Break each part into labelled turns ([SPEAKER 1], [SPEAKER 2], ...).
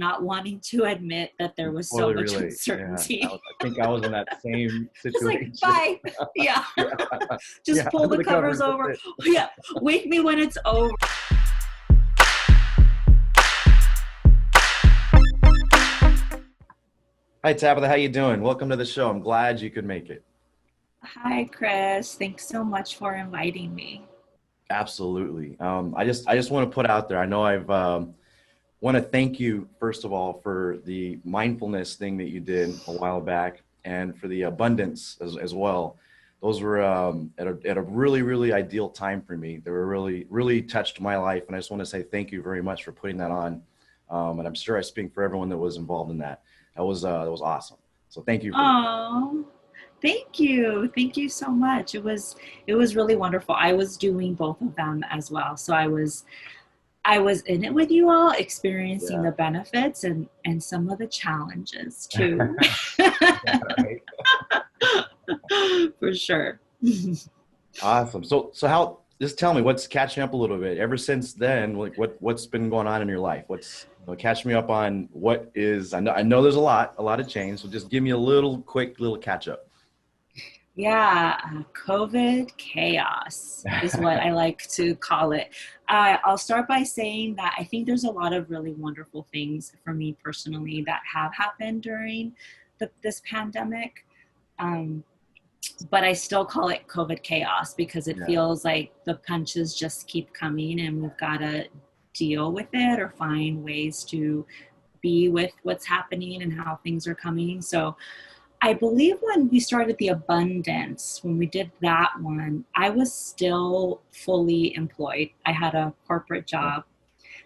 [SPEAKER 1] not wanting to admit that there was so
[SPEAKER 2] Totally
[SPEAKER 1] much
[SPEAKER 2] relate. Yeah.
[SPEAKER 1] uncertainty.
[SPEAKER 2] I think I was in that same
[SPEAKER 1] Just like,
[SPEAKER 2] situation.
[SPEAKER 1] bye. Yeah.
[SPEAKER 2] Yeah.
[SPEAKER 1] Just
[SPEAKER 2] Yeah.
[SPEAKER 1] pull
[SPEAKER 2] Under
[SPEAKER 1] the
[SPEAKER 2] the
[SPEAKER 1] covers
[SPEAKER 2] covers. That's
[SPEAKER 1] over.
[SPEAKER 2] it.
[SPEAKER 1] Yeah. Wake me when it's over.
[SPEAKER 2] Hi, Tabitha. How you doing? Welcome to the show. I'm glad you could make it.
[SPEAKER 1] Hi, Chris. Thanks so much for inviting me.
[SPEAKER 2] Absolutely. I just want to put out there. I know I've want to thank you first of all for the mindfulness thing that you did a while back, and for the abundance as well. Those were at a really ideal time for me. They were really touched my life, and I just want to say thank you very much for putting that on. And I'm sure I speak for everyone that was involved in that. That was awesome. So thank you for that.
[SPEAKER 1] Oh, thank you. Thank you so much. It was really wonderful. I was doing both of them as well. So I was in it with you all, experiencing
[SPEAKER 2] Yeah.
[SPEAKER 1] the benefits and some of the challenges too.
[SPEAKER 2] Yeah, right.
[SPEAKER 1] For sure.
[SPEAKER 2] Awesome. So how? Just tell me what's catching up a little bit. Ever since then, like what's been going on in your life? Catch me up on what is. I know there's a lot of change. So just give me a little quick little catch up.
[SPEAKER 1] Yeah, COVID chaos is what I like to call it. I'll start by saying that I think there's a lot of really wonderful things for me personally that have happened during this pandemic. Um, but I still call it COVID chaos because it
[SPEAKER 2] Yeah.
[SPEAKER 1] feels like the punches just keep coming and we've got to deal with it or find ways to be with what's happening and how things are coming. So I believe when we started the abundance, when we did that one, I was still fully employed. I had a corporate job.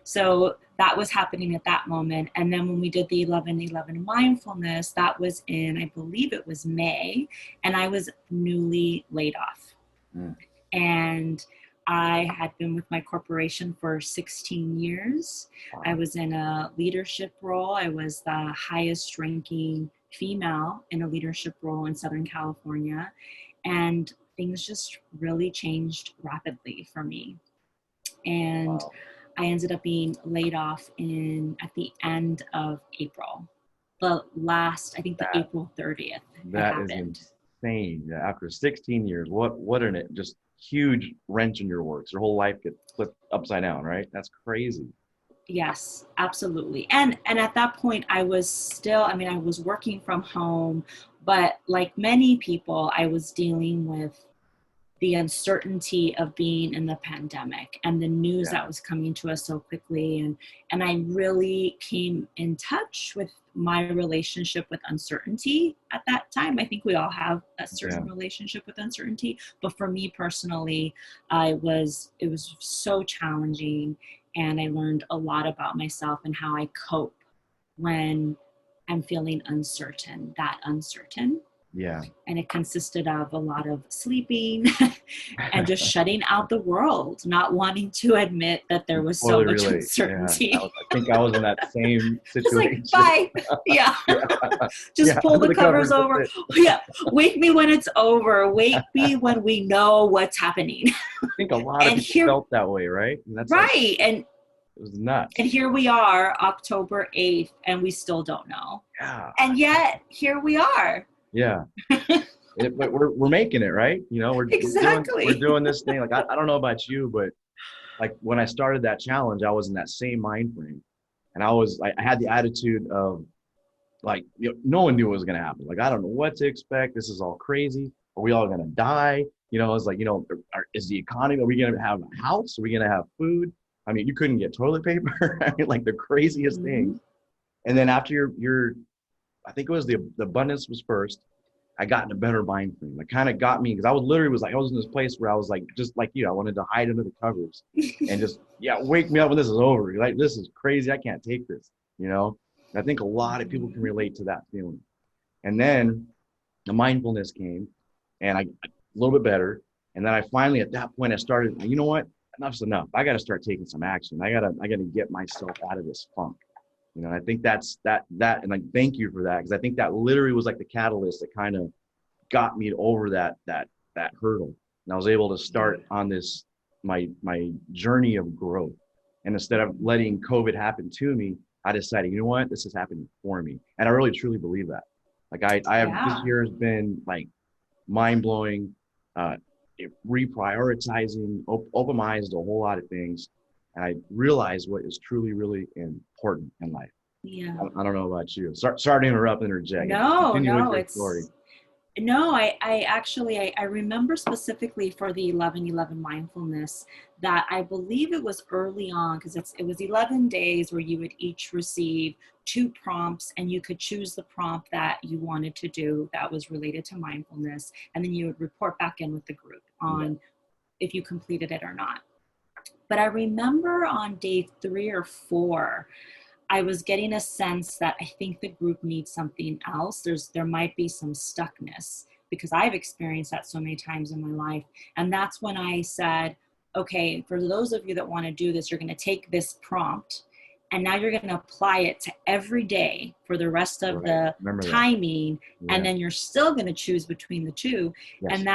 [SPEAKER 1] So that was happening at that moment. And then when we did the 11/11 mindfulness, that was in, I believe it was May, and I was newly laid off.
[SPEAKER 2] Mm.
[SPEAKER 1] And I had been with my corporation for 16 years. I
[SPEAKER 2] Wow.
[SPEAKER 1] was in a leadership role. I was the highest ranking female in a leadership role in Southern California. And things just really changed rapidly for me. And
[SPEAKER 2] Wow.
[SPEAKER 1] I ended up being laid off at the end of April. I think the
[SPEAKER 2] That
[SPEAKER 1] April 30th it
[SPEAKER 2] that is
[SPEAKER 1] happened.
[SPEAKER 2] insane. Yeah, after 16 years, what an it just huge wrench in your works. Your whole life gets flipped upside down, right? That's crazy.
[SPEAKER 1] Yes, absolutely. And at that point I was still, I mean, I was working from home, but like many people, I was dealing with the uncertainty of being in the pandemic and the news
[SPEAKER 2] Yeah.
[SPEAKER 1] that was coming to us so quickly. And I really came in touch with my relationship with uncertainty at that time. I think we all have a
[SPEAKER 2] Yeah.
[SPEAKER 1] certain relationship with uncertainty, but for me personally, it was so challenging, and I learned a lot about myself and how I cope when I'm feeling that uncertain.
[SPEAKER 2] Yeah.
[SPEAKER 1] And it consisted of a lot of sleeping and just shutting out the world, not wanting to admit that there was so
[SPEAKER 2] Totally
[SPEAKER 1] much
[SPEAKER 2] relate. Yeah.
[SPEAKER 1] uncertainty.
[SPEAKER 2] I think I was in that same
[SPEAKER 1] Just like,
[SPEAKER 2] situation.
[SPEAKER 1] bye. Yeah.
[SPEAKER 2] Yeah.
[SPEAKER 1] Just
[SPEAKER 2] Yeah.
[SPEAKER 1] pull
[SPEAKER 2] Under
[SPEAKER 1] the
[SPEAKER 2] the
[SPEAKER 1] covers
[SPEAKER 2] covers. That's
[SPEAKER 1] over.
[SPEAKER 2] it.
[SPEAKER 1] Yeah. Wake me when it's over. Wake me when we know what's happening.
[SPEAKER 2] I think a lot of
[SPEAKER 1] And
[SPEAKER 2] people
[SPEAKER 1] here,
[SPEAKER 2] felt that way, right? And that's like,
[SPEAKER 1] right.
[SPEAKER 2] it was nuts.
[SPEAKER 1] And here we are, October 8th, and we still don't know.
[SPEAKER 2] Yeah.
[SPEAKER 1] And yet here we are.
[SPEAKER 2] Yeah. But we're making it, right? We're
[SPEAKER 1] Exactly.
[SPEAKER 2] doing this thing. Like I don't know about you, but like when I started that challenge, I was in that same mind frame. And I had the attitude of like, no one knew what was gonna happen. Like, I don't know what to expect. This is all crazy. Are we all gonna die? It's like, is the economy, are we gonna have a house? Are we gonna have food? I mean, you couldn't get toilet paper. I mean, like the craziest
[SPEAKER 1] Mhm.
[SPEAKER 2] things. And then after I think it was the abundance was first. I got in a better mind frame. It kind of got me because I was in this place where I was like, just like you, I wanted to hide under the covers and just, yeah, wake me up when this is over. Like, this is crazy. I can't take this, you know? And I think a lot of people can
[SPEAKER 1] Mhm.
[SPEAKER 2] relate to that feeling. And then the mindfulness came, and a little bit better. And then I finally, at that point, I started, you know what? Enough's enough. I got to start taking some action. I gotta get myself out of this funk. And I think and I thank you for that, because I think that literally was like the catalyst that kind of got me over that hurdle. And I was able to
[SPEAKER 1] Yeah.
[SPEAKER 2] start on my journey of growth. And instead of letting COVID happen to me, I decided, you know what, this is happening for me. And I really truly believe that. Like I have, this
[SPEAKER 1] Yeah.
[SPEAKER 2] year has been like mind blowing, reprioritizing, open my eyes to a whole lot of things. And I realized what is truly, really important in life.
[SPEAKER 1] Yeah.
[SPEAKER 2] I don't know about you. Sorry to interrupt and interject.
[SPEAKER 1] No,
[SPEAKER 2] Continue with
[SPEAKER 1] no,
[SPEAKER 2] your story.
[SPEAKER 1] it's no, I actually, I remember specifically for the 11/11 mindfulness that I believe it was early on because it was 11 days where you would each receive two prompts and you could choose the prompt that you wanted to do that was related to mindfulness. And then you would report back in with the group
[SPEAKER 2] Yeah.
[SPEAKER 1] on if you completed it or not. But I remember on day 3 or 4, I was getting a sense that I think the group needs something else. There might be some stuckness because I've experienced that so many times in my life. And that's when I said, okay, for those of you that want to do this, you're going to take this prompt and now you're going to apply it to every day for the rest of
[SPEAKER 2] Right.
[SPEAKER 1] the
[SPEAKER 2] Remember that.
[SPEAKER 1] timing.
[SPEAKER 2] Yeah.
[SPEAKER 1] And then you're still going to choose between the two.
[SPEAKER 2] Yes.
[SPEAKER 1] And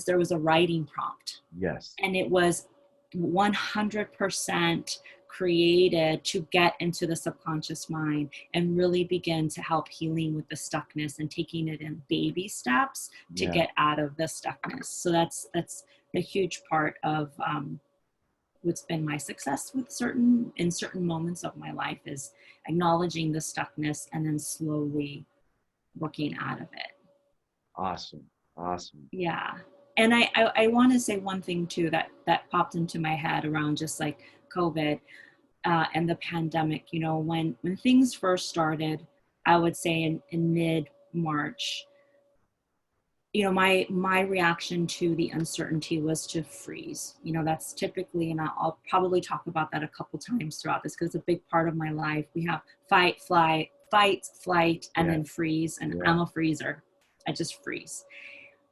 [SPEAKER 1] there was a writing prompt.
[SPEAKER 2] Yes.
[SPEAKER 1] And it was 100% created to get into the subconscious mind and really begin to help healing with the stuckness and taking it in baby steps to get out of the stuckness. So that's a huge part of what's been my success with certain moments of my life is acknowledging the stuckness and then slowly working out of it.
[SPEAKER 2] Awesome. Awesome.
[SPEAKER 1] Yeah. And I want to say one thing too that popped into my head around just like COVID and the pandemic. You know, when things first started, I would say in mid-March, you know, my reaction to the uncertainty was to freeze. You know, that's typically, and I'll probably talk about that a couple times throughout this because it's a big part of my life. We have fight, flight, and then freeze. And I'm a freezer. I just freeze.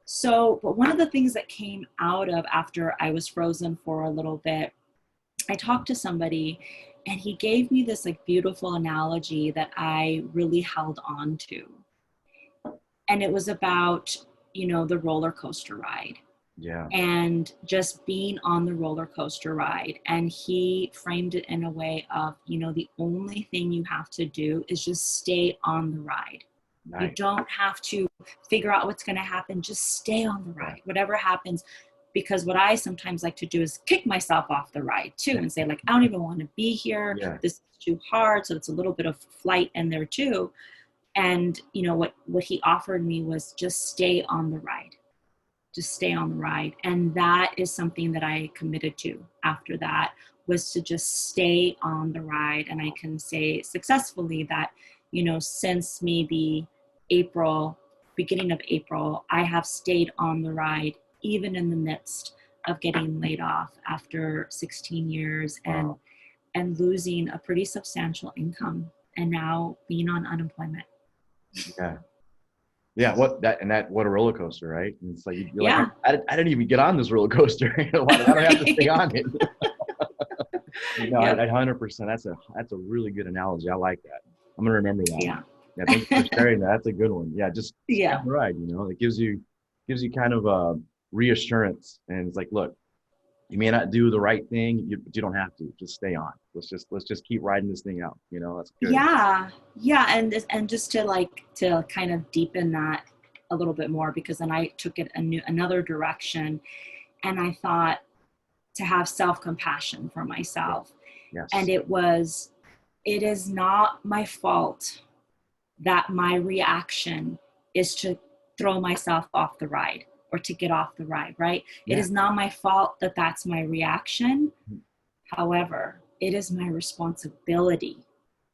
[SPEAKER 1] So, but one of the things that came out of after I was frozen for a little bit, I talked to somebody and he gave me this like beautiful analogy that I really held on to. And it was about, you know, the roller coaster ride.
[SPEAKER 2] Yeah.
[SPEAKER 1] And just being on the roller coaster ride. And he framed it in a way of, you know, the only thing you have to do is just stay on the ride. Nice. You don't have to figure out what's going to happen. Just stay on the ride, whatever happens. Because what I sometimes like to do is kick myself off the ride too and say like, I don't even want to be here. Yeah. This is too hard. So it's a little bit of flight in there too. And you know, what he offered me was just stay on the ride. Just stay on the ride. And that is something that I committed to after that, was to just stay on the ride. And I can say successfully that, you know, since maybe beginning of April, I have stayed on the ride, even in the midst of getting laid off after 16 years and losing a pretty substantial income and now being on unemployment.
[SPEAKER 2] Yeah. Yeah, what a roller coaster, right? And it's like you're like, I didn't even get on this roller coaster. Why do I have to stay on it? No, yep. 100%. That's a really good analogy. I like that. I'm gonna remember that. Yeah. Yeah, thank you for sharing that. That's a good one. Yeah, just stay on the ride. You know, it gives you kind of a reassurance, and it's like, look, you may not do the right thing, but you don't have to. Just stay on. Let's just keep riding this thing out. You know, that's good.
[SPEAKER 1] Yeah, and just to kind of deepen that a little bit more, because then I took it another direction, and I thought to have self-compassion for myself. Yes. And it is not my fault that my reaction is to throw myself off the ride or to get off the ride, right? Yeah. It is not my fault that that's my reaction. However, it is my responsibility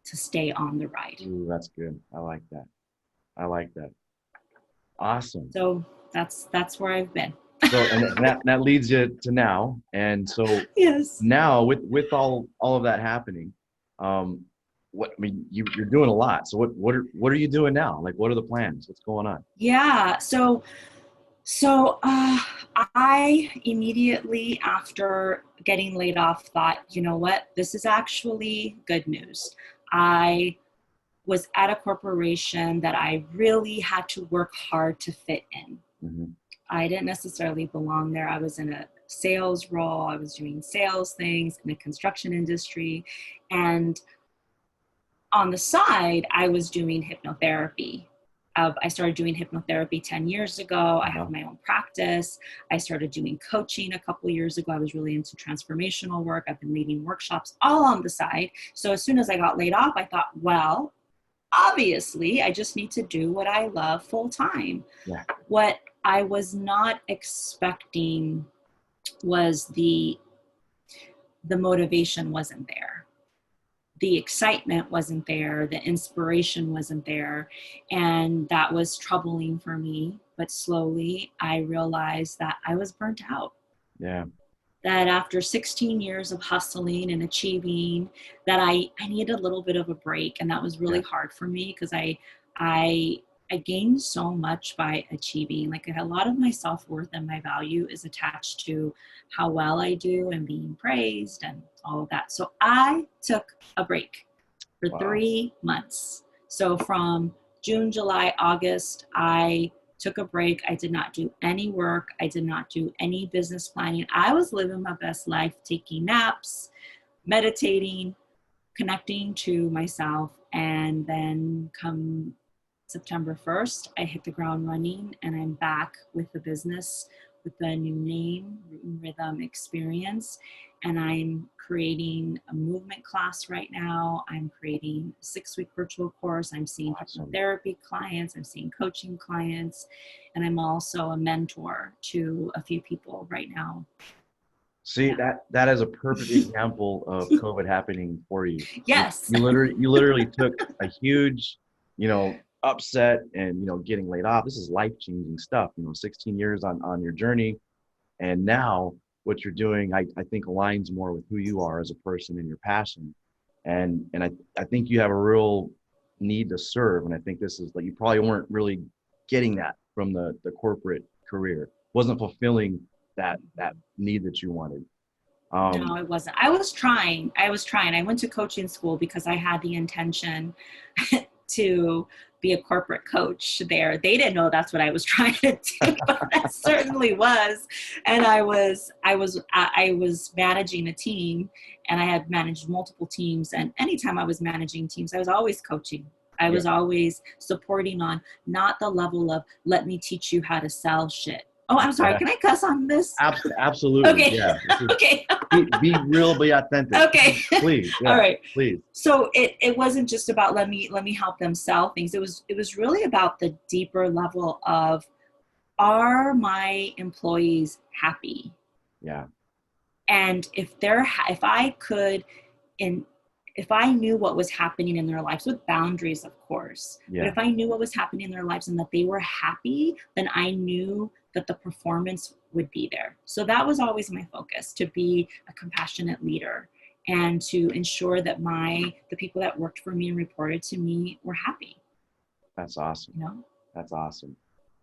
[SPEAKER 1] to stay on the ride.
[SPEAKER 2] Ooh, that's good. I like that. Awesome.
[SPEAKER 1] So that's where I've been.
[SPEAKER 2] So and that leads you to now. And so
[SPEAKER 1] yes.
[SPEAKER 2] Now with all of that happening, you're doing a lot. So what are you doing now? Like, what are the plans? What's going on?
[SPEAKER 1] Yeah. So I immediately after getting laid off thought, you know what, this is actually good news. I was at a corporation that I really had to work hard to fit in. Mm-hmm. I didn't necessarily belong there. I was in a sales role. I was doing sales things in the construction industry. And on the side, I was doing hypnotherapy. I started doing hypnotherapy 10 years ago. I have my own practice. I started doing coaching a couple of years ago. I was really into transformational work. I've been leading workshops all on the side. So as soon as I got laid off, I thought, well, obviously, I just need to do what I love full time.
[SPEAKER 2] Yeah.
[SPEAKER 1] What I was not expecting was the motivation wasn't there. The excitement wasn't there, the inspiration wasn't there, and that was troubling for me. But slowly I realized that I was burnt out.
[SPEAKER 2] Yeah.
[SPEAKER 1] That after 16 years of hustling and achieving, that I needed a little bit of a break, and that was really hard for me because I gained so much by achieving. Like, a lot of my self-worth and my value is attached to how well I do and being praised and all of that. So I took a break for 3 months. So from June, July, August, I took a break. I did not do any work. I did not do any business planning. I was living my best life, taking naps, meditating, connecting to myself. And then come September 1st, I hit the ground running, and I'm back with the business with a new name, Root and Rhythm Experience. And I'm creating a movement class right now. I'm creating a 6-week virtual course. I'm seeing hypnotherapy clients. I'm seeing coaching clients. And I'm also a mentor to a few people right now.
[SPEAKER 2] See, that is a perfect example of COVID happening for you.
[SPEAKER 1] Yes.
[SPEAKER 2] You literally took a huge, upset and, getting laid off. This is life-changing stuff, 16 years on your journey. And now what you're doing, I think aligns more with who you are as a person and your passion. And I think you have a real need to serve. And I think this is like, you probably weren't really getting that from the corporate career. Wasn't fulfilling that need that you wanted.
[SPEAKER 1] No, it wasn't. I was trying. I went to coaching school because I had the intention to be a corporate coach there. They didn't know that's what I was trying to do, but that certainly was. And I was managing a team, and I had managed multiple teams. And anytime I was managing teams, I was always coaching. I was always supporting on not the level of, let me teach you how to sell shit. Oh, I'm sorry. Can I cuss on this?
[SPEAKER 2] Absolutely.
[SPEAKER 1] Okay.
[SPEAKER 2] Yeah.
[SPEAKER 1] Okay.
[SPEAKER 2] Be real, be authentic.
[SPEAKER 1] Okay.
[SPEAKER 2] Please. Yeah,
[SPEAKER 1] all right.
[SPEAKER 2] Please.
[SPEAKER 1] So it wasn't just about let me help them sell things. It was really about the deeper level of, are my employees happy?
[SPEAKER 2] Yeah.
[SPEAKER 1] And if I knew what was happening in their lives, with boundaries, of course, but if I knew what was happening in their lives and that they were happy, then I knew that the performance would be there. So that was always my focus, to be a compassionate leader and to ensure that the people that worked for me and reported to me were happy.
[SPEAKER 2] That's awesome.
[SPEAKER 1] You know?
[SPEAKER 2] That's awesome.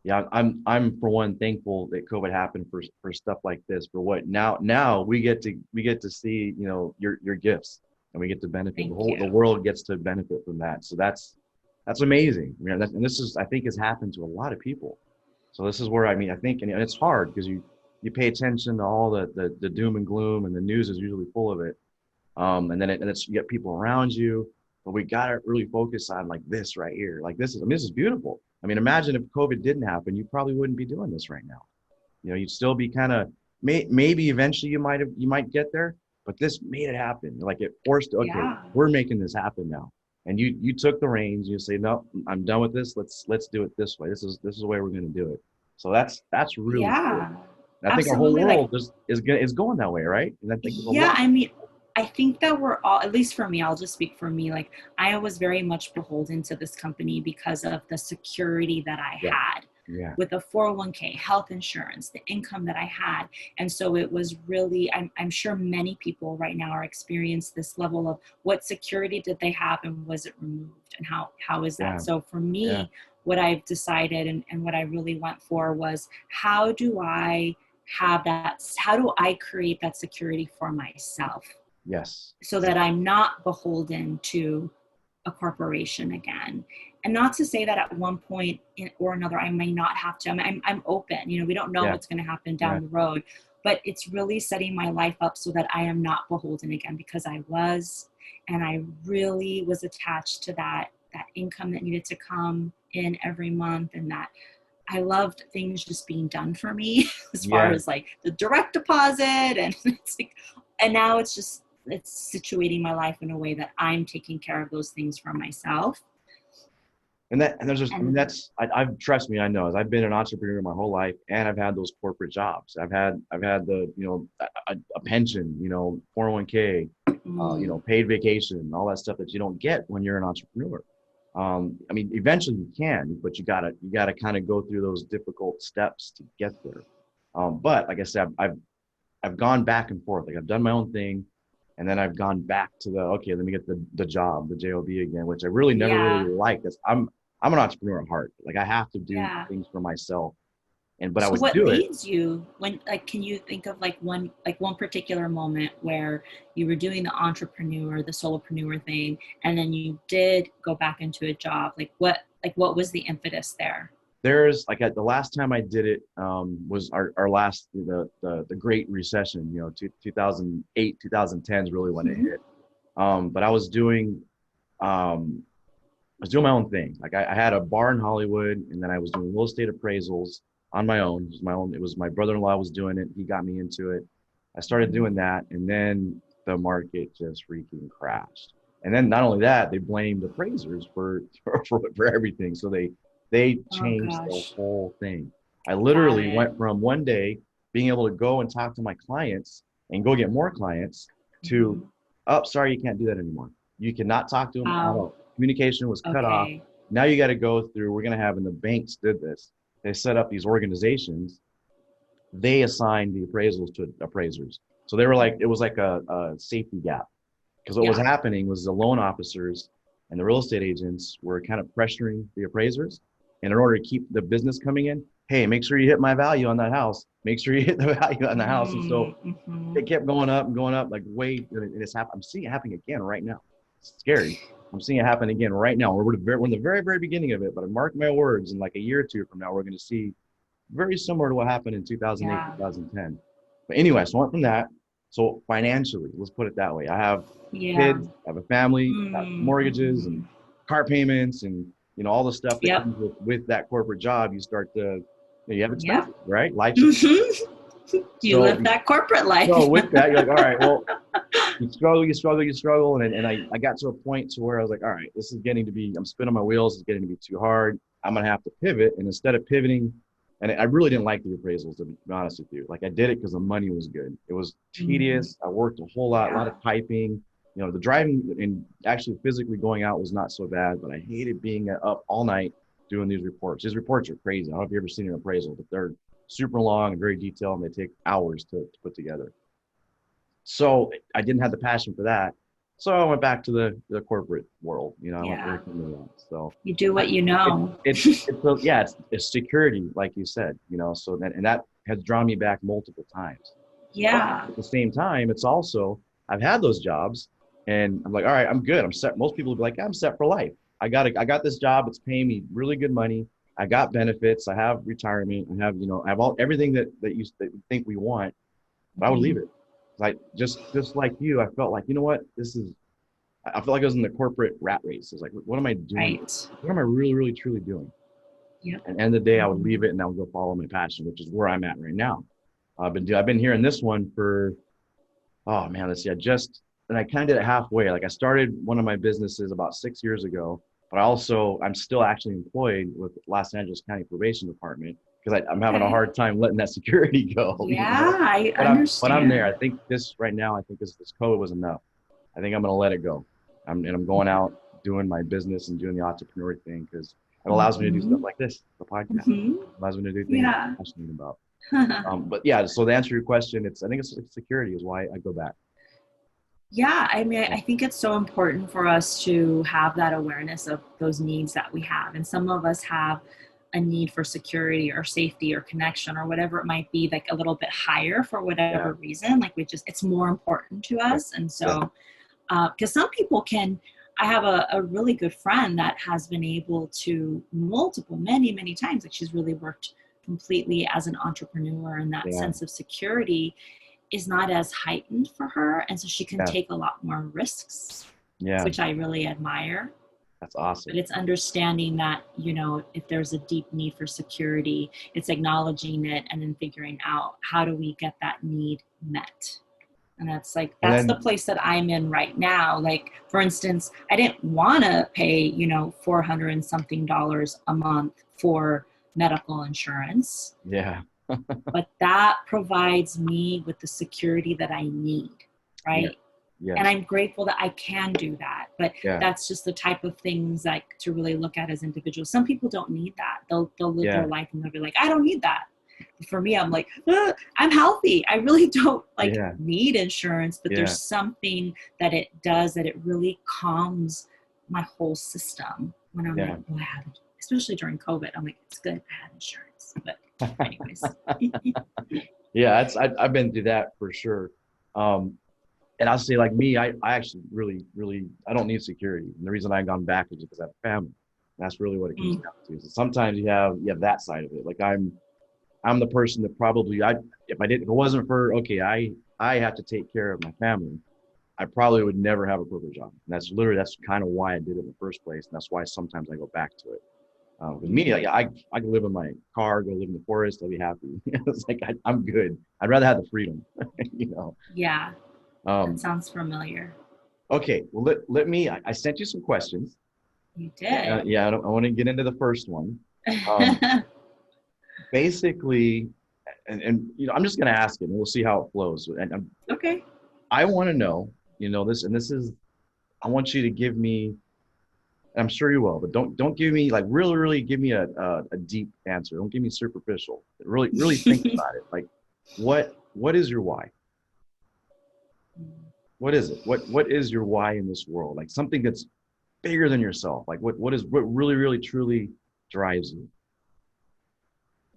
[SPEAKER 2] Yeah, I'm for one thankful that COVID happened for stuff like this. For what now we get to see, your gifts, and we get to benefit. The world gets to benefit from that. So that's amazing. And this is, I think, has happened to a lot of people. So this is where, I think, and it's hard because you pay attention to all the doom and gloom, and the news is usually full of it. And then you get people around you, but we got to really focus on like this right here. Like this is beautiful. Imagine if COVID didn't happen, you probably wouldn't be doing this right now. You'd still be kind of, maybe eventually you might get there, but this made it happen. Like, it forced, okay, we're making this happen now. And you took the reins. You say, no, I'm done with this. Let's do it this way. This is the way we're going to do it. So that's really cool. I think our whole world is going that way, right? And I think
[SPEAKER 1] I think that we're all, at least for me, I'll just speak for me. Like, I was very much beholden to this company because of the security that I had with a 401k, health insurance, the income that I had. And so it was really, I'm sure many people right now are experiencing this level of, what security did they have, and was it removed, and how is that? So for me, what I've decided and what I really went for was, how do I create that security for myself?
[SPEAKER 2] Yes.
[SPEAKER 1] So that I'm not beholden to a corporation again. And not to say that at one point or another I may not have to. I'm open. You know, we don't know
[SPEAKER 2] Yeah.
[SPEAKER 1] what's going to happen
[SPEAKER 2] Right.
[SPEAKER 1] down the road, but it's really setting my life up so that I am not beholden again, because I was, and I really was attached to that income that needed to come in every month, and that I loved things just being done for me as far
[SPEAKER 2] Yeah.
[SPEAKER 1] as like the direct deposit, and it's like, and now it's situating my life in a way that I'm taking care of those things for myself.
[SPEAKER 2] And there's just, I mean,
[SPEAKER 1] And
[SPEAKER 2] I've trust me, I know, as I've been an entrepreneur my whole life, and I've had those corporate jobs. I've had the, you know, a pension, you know, 401k, you know, paid vacation, all that stuff that you don't get when you're an entrepreneur. I mean, eventually you can, but you gotta kind of go through those difficult steps to get there. But like I said, I've gone back and forth. Like I've done my own thing, and then I've gone back to okay, let me get the job, the job again, which I really never really
[SPEAKER 1] yeah,
[SPEAKER 2] liked. Because I'm an entrepreneur at heart. Like I have to do
[SPEAKER 1] yeah.
[SPEAKER 2] things for myself, but I
[SPEAKER 1] So
[SPEAKER 2] would
[SPEAKER 1] what
[SPEAKER 2] do it.
[SPEAKER 1] leads you when, like, can you think of one particular moment where you were doing the entrepreneur, the solopreneur thing, and then you did go back into a job? What was the impetus there?
[SPEAKER 2] There's like at the last time I did it was our last the Great Recession. You know, 2008, 2010 is really when it
[SPEAKER 1] Mm-hmm.
[SPEAKER 2] hit. But I was doing my own thing. Like I had a bar in Hollywood, and then I was doing real estate appraisals on my own. It was my own. It was my brother-in-law was doing it. He got me into it. I started doing that, and then the market just freaking crashed. And then not only that, they blamed appraisers for everything. So they
[SPEAKER 1] Oh
[SPEAKER 2] changed the
[SPEAKER 1] gosh,
[SPEAKER 2] whole thing. I
[SPEAKER 1] got
[SPEAKER 2] literally
[SPEAKER 1] it.
[SPEAKER 2] went from one day being able to go and talk to my clients and go get more clients to,
[SPEAKER 1] Mm-hmm.
[SPEAKER 2] oh, sorry, you can't do that anymore. You cannot talk to them at
[SPEAKER 1] Wow.
[SPEAKER 2] all. Communication was cut off.
[SPEAKER 1] Okay.
[SPEAKER 2] Now you got to go through, we're going to have, and the banks did this. They set up these organizations. They assigned the appraisals to appraisers. So they were like, it was like a safety gap. Because what was
[SPEAKER 1] Yeah.
[SPEAKER 2] happening was the loan officers and the real estate agents were kind of pressuring the appraisers. And in order to keep the business coming in, hey, make sure you hit my value on that house. Make sure you hit the value on the house. And so
[SPEAKER 1] Mm-hmm.
[SPEAKER 2] it kept going up and going up, like way. And it's happening. I'm seeing it happening again right now. It's scary. I'm seeing it happen again right now. We're in the very, very beginning of it, but I mark my words, in like a year or two from now, we're going to see very similar to what happened in 2008,
[SPEAKER 1] Yeah.
[SPEAKER 2] 2010. But anyway, so I went from that. So financially, let's put it that way. I have
[SPEAKER 1] Yeah.
[SPEAKER 2] kids, I have a family, got mortgages and
[SPEAKER 1] Mm-hmm.
[SPEAKER 2] car payments, and you know all the stuff that
[SPEAKER 1] Yep.
[SPEAKER 2] comes with that corporate job. You start to, you have
[SPEAKER 1] Yep.
[SPEAKER 2] expenses, right? Life's expensive.
[SPEAKER 1] Mm-hmm. You
[SPEAKER 2] So
[SPEAKER 1] live that corporate life.
[SPEAKER 2] so with that, you're like, all right, well, you struggle. And I got to a point to where I was like, all right, this is getting to be, I'm spinning my wheels. It's getting to be too hard. I'm going to have to pivot. And instead of pivoting, and I really didn't like the appraisals, to be honest with you. Like I did it because the money was good. It was
[SPEAKER 1] Mm-hmm.
[SPEAKER 2] tedious. I worked a whole lot, a lot
[SPEAKER 1] Yeah.
[SPEAKER 2] of typing. You know, the driving and actually physically going out was not so bad, but I hated being up all night doing these reports. These reports are crazy. I don't know if you've ever seen an appraisal, but they're super long and very detailed, and they take hours to put together. So I didn't have the passion for that. So I went back to the corporate world. You know, I went
[SPEAKER 1] Yeah.
[SPEAKER 2] right into that. So
[SPEAKER 1] You do
[SPEAKER 2] I,
[SPEAKER 1] what you
[SPEAKER 2] it,
[SPEAKER 1] know.
[SPEAKER 2] yeah, it's security, like you said, you know, so that has drawn me back multiple times. But
[SPEAKER 1] Yeah.
[SPEAKER 2] at the same time, it's also, I've had those jobs and I'm like, all right, I'm good. I'm set. Most people would be like, I'm set for life. I got this job. It's paying me really good money. I got benefits. I have retirement. I have, you know, I have everything that we think we want, but I would leave
[SPEAKER 1] Mhm.
[SPEAKER 2] it. Like just like you, I felt like, you know what, I felt like I was in the corporate rat race. I was like, what am I doing?
[SPEAKER 1] Right.
[SPEAKER 2] What am I really, really, truly doing?
[SPEAKER 1] Yep.
[SPEAKER 2] And at the end of the day, I would leave
[SPEAKER 1] Mhm.
[SPEAKER 2] it and I would go follow my passion, which is where I'm at right now. I've been hearing this one for, oh man, let's see, and I kind of did it halfway. Like I started one of my businesses about 6 years ago, but I'm still actually employed with Los Angeles County Probation Department because I'm having a
[SPEAKER 1] Okay.
[SPEAKER 2] hard time letting that security go, you know.
[SPEAKER 1] Yeah, I
[SPEAKER 2] But I'm there. I
[SPEAKER 1] understand.
[SPEAKER 2] think this right now, I think this COVID was enough. I think I'm going to let it go. I'm going out doing my business and doing the entrepreneur thing because it allows me to do stuff
[SPEAKER 1] Mm-hmm.
[SPEAKER 2] like this, the podcast.
[SPEAKER 1] Mm-hmm.
[SPEAKER 2] It allows me to do things
[SPEAKER 1] Yeah.
[SPEAKER 2] I'm passionate about. But yeah, so to answer your question, I think it's security is why I go back.
[SPEAKER 1] Yeah, I mean,
[SPEAKER 2] Yeah.
[SPEAKER 1] I think it's so important for us to have that awareness of those needs that we have. And some of us have a need for security or safety or connection or whatever it might be, like a little bit higher for
[SPEAKER 2] Yeah.
[SPEAKER 1] whatever reason. Like it's more important to
[SPEAKER 2] Yeah.
[SPEAKER 1] us. And
[SPEAKER 2] Yeah.
[SPEAKER 1] so, because some people can, I have a really good friend that has been able to many times, like she's really worked completely as an entrepreneur, and that
[SPEAKER 2] Yeah.
[SPEAKER 1] sense of security is not as heightened for her. And so she can
[SPEAKER 2] Yeah.
[SPEAKER 1] take a lot more risks,
[SPEAKER 2] Yeah.
[SPEAKER 1] which I really admire.
[SPEAKER 2] That's
[SPEAKER 1] But
[SPEAKER 2] awesome.
[SPEAKER 1] it's understanding that, you know, if there's a deep need for security, it's acknowledging it and then figuring out how do we get that need met. And that's like,
[SPEAKER 2] And
[SPEAKER 1] that's the
[SPEAKER 2] then,
[SPEAKER 1] place that I'm in right now. Like, for instance, I didn't want to pay, you know, 400 and something dollars a month for medical insurance,
[SPEAKER 2] yeah.
[SPEAKER 1] but that provides me with the security that I need,
[SPEAKER 2] Yeah.
[SPEAKER 1] right? And
[SPEAKER 2] Yes.
[SPEAKER 1] I'm grateful that I can do that. But
[SPEAKER 2] Yeah.
[SPEAKER 1] that's just the type of things like to really look at as individuals. Some people don't need that. They'll live their
[SPEAKER 2] Yeah.
[SPEAKER 1] life and they'll be like, I don't need that. For me, I'm like, I'm healthy. I really don't like
[SPEAKER 2] Yeah.
[SPEAKER 1] need insurance, but
[SPEAKER 2] Yeah.
[SPEAKER 1] there's something that it does that it really calms my whole system when I'm like,
[SPEAKER 2] Yeah.
[SPEAKER 1] oh, I have, especially during COVID. I'm like, it's good I had insurance. But anyways.
[SPEAKER 2] Yeah. I've been through that for sure. Um, and I'll say like me, I actually really, I don't need security. And the reason I've gone back is because I have a family. That's really what it comes
[SPEAKER 1] Mm,
[SPEAKER 2] down to. So sometimes you have that side of it. Like I'm the person that probably if it wasn't for, okay, I have to take care of my family, I probably would never have a corporate job. And that's kind of why I did it in the first place. And that's why sometimes I go back to it. With me,
[SPEAKER 1] mm,
[SPEAKER 2] I can live in my car, go live in the forest, I'll be happy. It's like I'm good. I'd rather have the freedom, you know.
[SPEAKER 1] yeah, that
[SPEAKER 2] Um,
[SPEAKER 1] sounds familiar.
[SPEAKER 2] okay, well let me. I sent you some questions.
[SPEAKER 1] You did.
[SPEAKER 2] Yeah, I want to get into the first one. Um, basically, and you know, I'm just going to ask it, and we'll see how it flows. And
[SPEAKER 1] Okay.
[SPEAKER 2] I want to know, you know, this, and this is, I want you to give me. I'm sure you will, but don't give me like really give me a deep answer. Don't give me superficial. Really think about it. Like, what is your why? What is it? What is your why in this world? Like something that's bigger than yourself. Like what really truly drives you?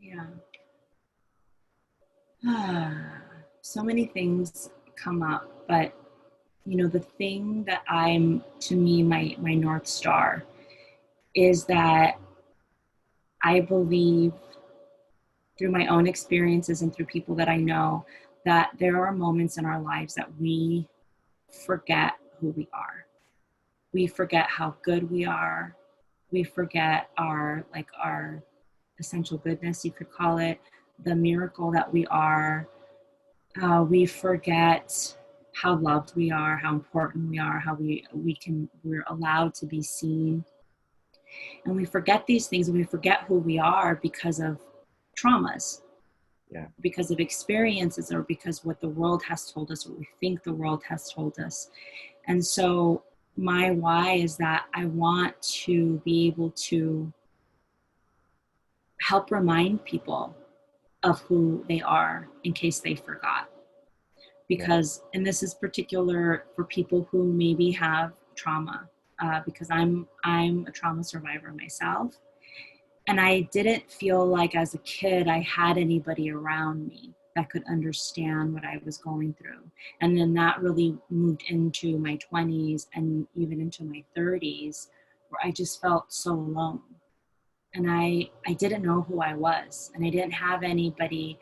[SPEAKER 1] Yeah. So many things come up, but you know, the thing that I'm, to me, my North Star is that I believe through my own experiences and through people that I know that there are moments in our lives that we forget who we are. We forget how good we are. We forget our essential goodness, you could call it, the miracle that we are. We forget how loved we are, how important we are, how we're allowed to be seen. And we forget these things, and we forget who we are because of traumas,
[SPEAKER 2] Yeah,
[SPEAKER 1] because of experiences, or because what the world has told us, what we think the world has told us. And so my why is that I want to be able to help remind people of who they are in case they forgot.
[SPEAKER 2] yeah,
[SPEAKER 1] Because, and this is particular for people who maybe have trauma, because I'm a trauma survivor myself, and I didn't feel like as a kid I had anybody around me that could understand what I was going through. And then that really moved into my 20s and even into my 30s, where I just felt so alone. And I didn't know who I was, and I didn't have anybody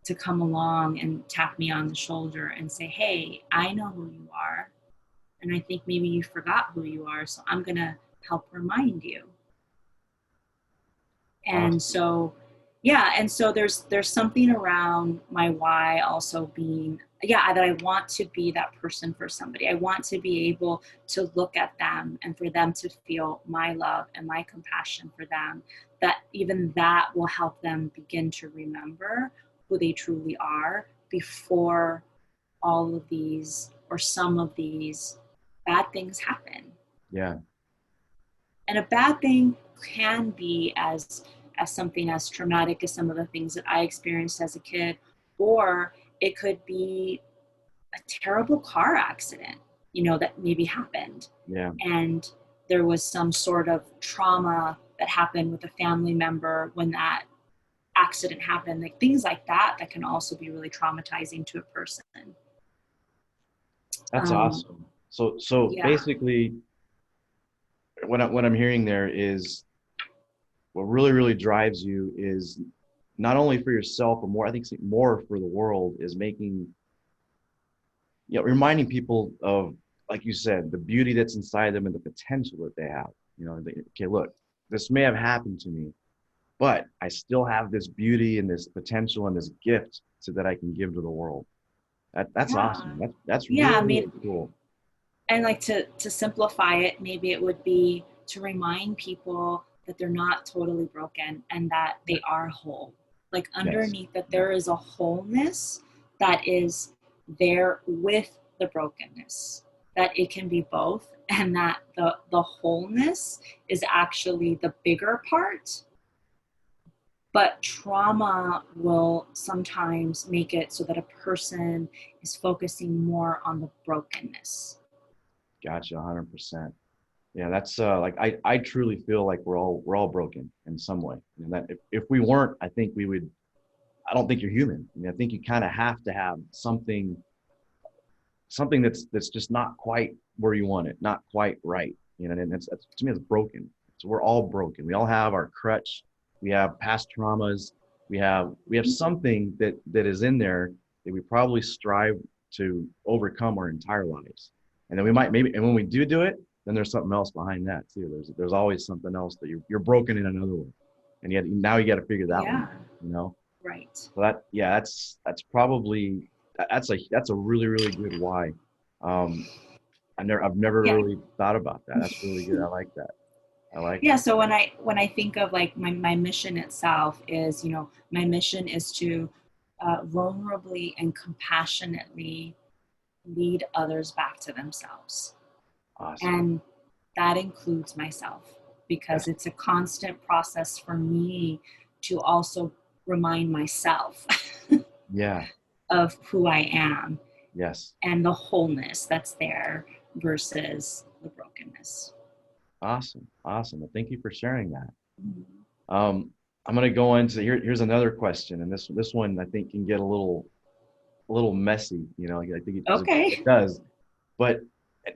[SPEAKER 1] to come along and tap me on the shoulder and say, hey, I know who you are. And I think maybe you forgot who you are. So I'm going to help remind you. And
[SPEAKER 2] awesome.
[SPEAKER 1] so, yeah. And so there's something around my why also being, yeah, that I want to be that person for somebody. I want to be able to look at them and for them to feel my love and my compassion for them, that even that will help them begin to remember who they truly are before all of these or some of these bad things happen.
[SPEAKER 2] Yeah,
[SPEAKER 1] And a bad thing can be as something as traumatic as some of the things that I experienced as a kid, or it could be a terrible car accident, you know, that maybe happened.
[SPEAKER 2] yeah.
[SPEAKER 1] And there was some sort of trauma that happened with a family member when that accident happened, like things like that, that can also be really traumatizing to a person.
[SPEAKER 2] That's
[SPEAKER 1] Um,
[SPEAKER 2] awesome. So
[SPEAKER 1] yeah.
[SPEAKER 2] basically, what I'm hearing there is what really, really drives you is not only for yourself, but more, I think more for the world, is making, reminding people of, like you said, the beauty that's inside them and the potential that they have. Okay, look, this may have happened to me, but I still have this beauty and this potential and this gift so that I can give to the world. That's
[SPEAKER 1] Yeah.
[SPEAKER 2] awesome. That's
[SPEAKER 1] Yeah,
[SPEAKER 2] really,
[SPEAKER 1] I mean,
[SPEAKER 2] really cool.
[SPEAKER 1] and like to simplify it, maybe it would be to remind people that they're not totally broken and that they
[SPEAKER 2] Right.
[SPEAKER 1] are whole. Like
[SPEAKER 2] Yes.
[SPEAKER 1] underneath that
[SPEAKER 2] Yeah.
[SPEAKER 1] there is a wholeness that is there with the brokenness. That it can be both, and that the wholeness is actually the bigger part, but trauma will sometimes make it so that a person is focusing more on the brokenness.
[SPEAKER 2] Gotcha. 100%. Yeah, that's like I truly feel like we're all broken in some way. And that if we weren't, I think we would. I don't think you're human. I mean, I think you kind of have to have something that's just not quite where you want it, not quite right. And that's to me, it's broken. So we're all broken. We all have our crutch. We have past traumas. We have something that is in there that we probably strive to overcome our entire lives. And then we might maybe, and when we do it, then there's something else behind that too. There's always something else that you're broken in another way, and yet now you got to figure that one
[SPEAKER 1] Yeah,
[SPEAKER 2] out. You know.
[SPEAKER 1] right.
[SPEAKER 2] So that's probably that's a really, really good why. Um, I've never
[SPEAKER 1] Yeah.
[SPEAKER 2] really thought about that. That's really good. I like that. I like
[SPEAKER 1] Yeah,
[SPEAKER 2] that.
[SPEAKER 1] so when I think of like my mission itself is, my mission is to vulnerably and compassionately lead others back to themselves.
[SPEAKER 2] Awesome.
[SPEAKER 1] And that includes myself, because
[SPEAKER 2] Yes.
[SPEAKER 1] it's a constant process for me to also remind myself
[SPEAKER 2] Yeah.
[SPEAKER 1] of who I am
[SPEAKER 2] Yes.
[SPEAKER 1] and the wholeness that's there versus the brokenness.
[SPEAKER 2] Awesome. Awesome. Well, thank you for sharing that.
[SPEAKER 1] Mhm.
[SPEAKER 2] I'm gonna go into here's another question, and this one I think can get a little messy. I think it
[SPEAKER 1] Okay.
[SPEAKER 2] does. But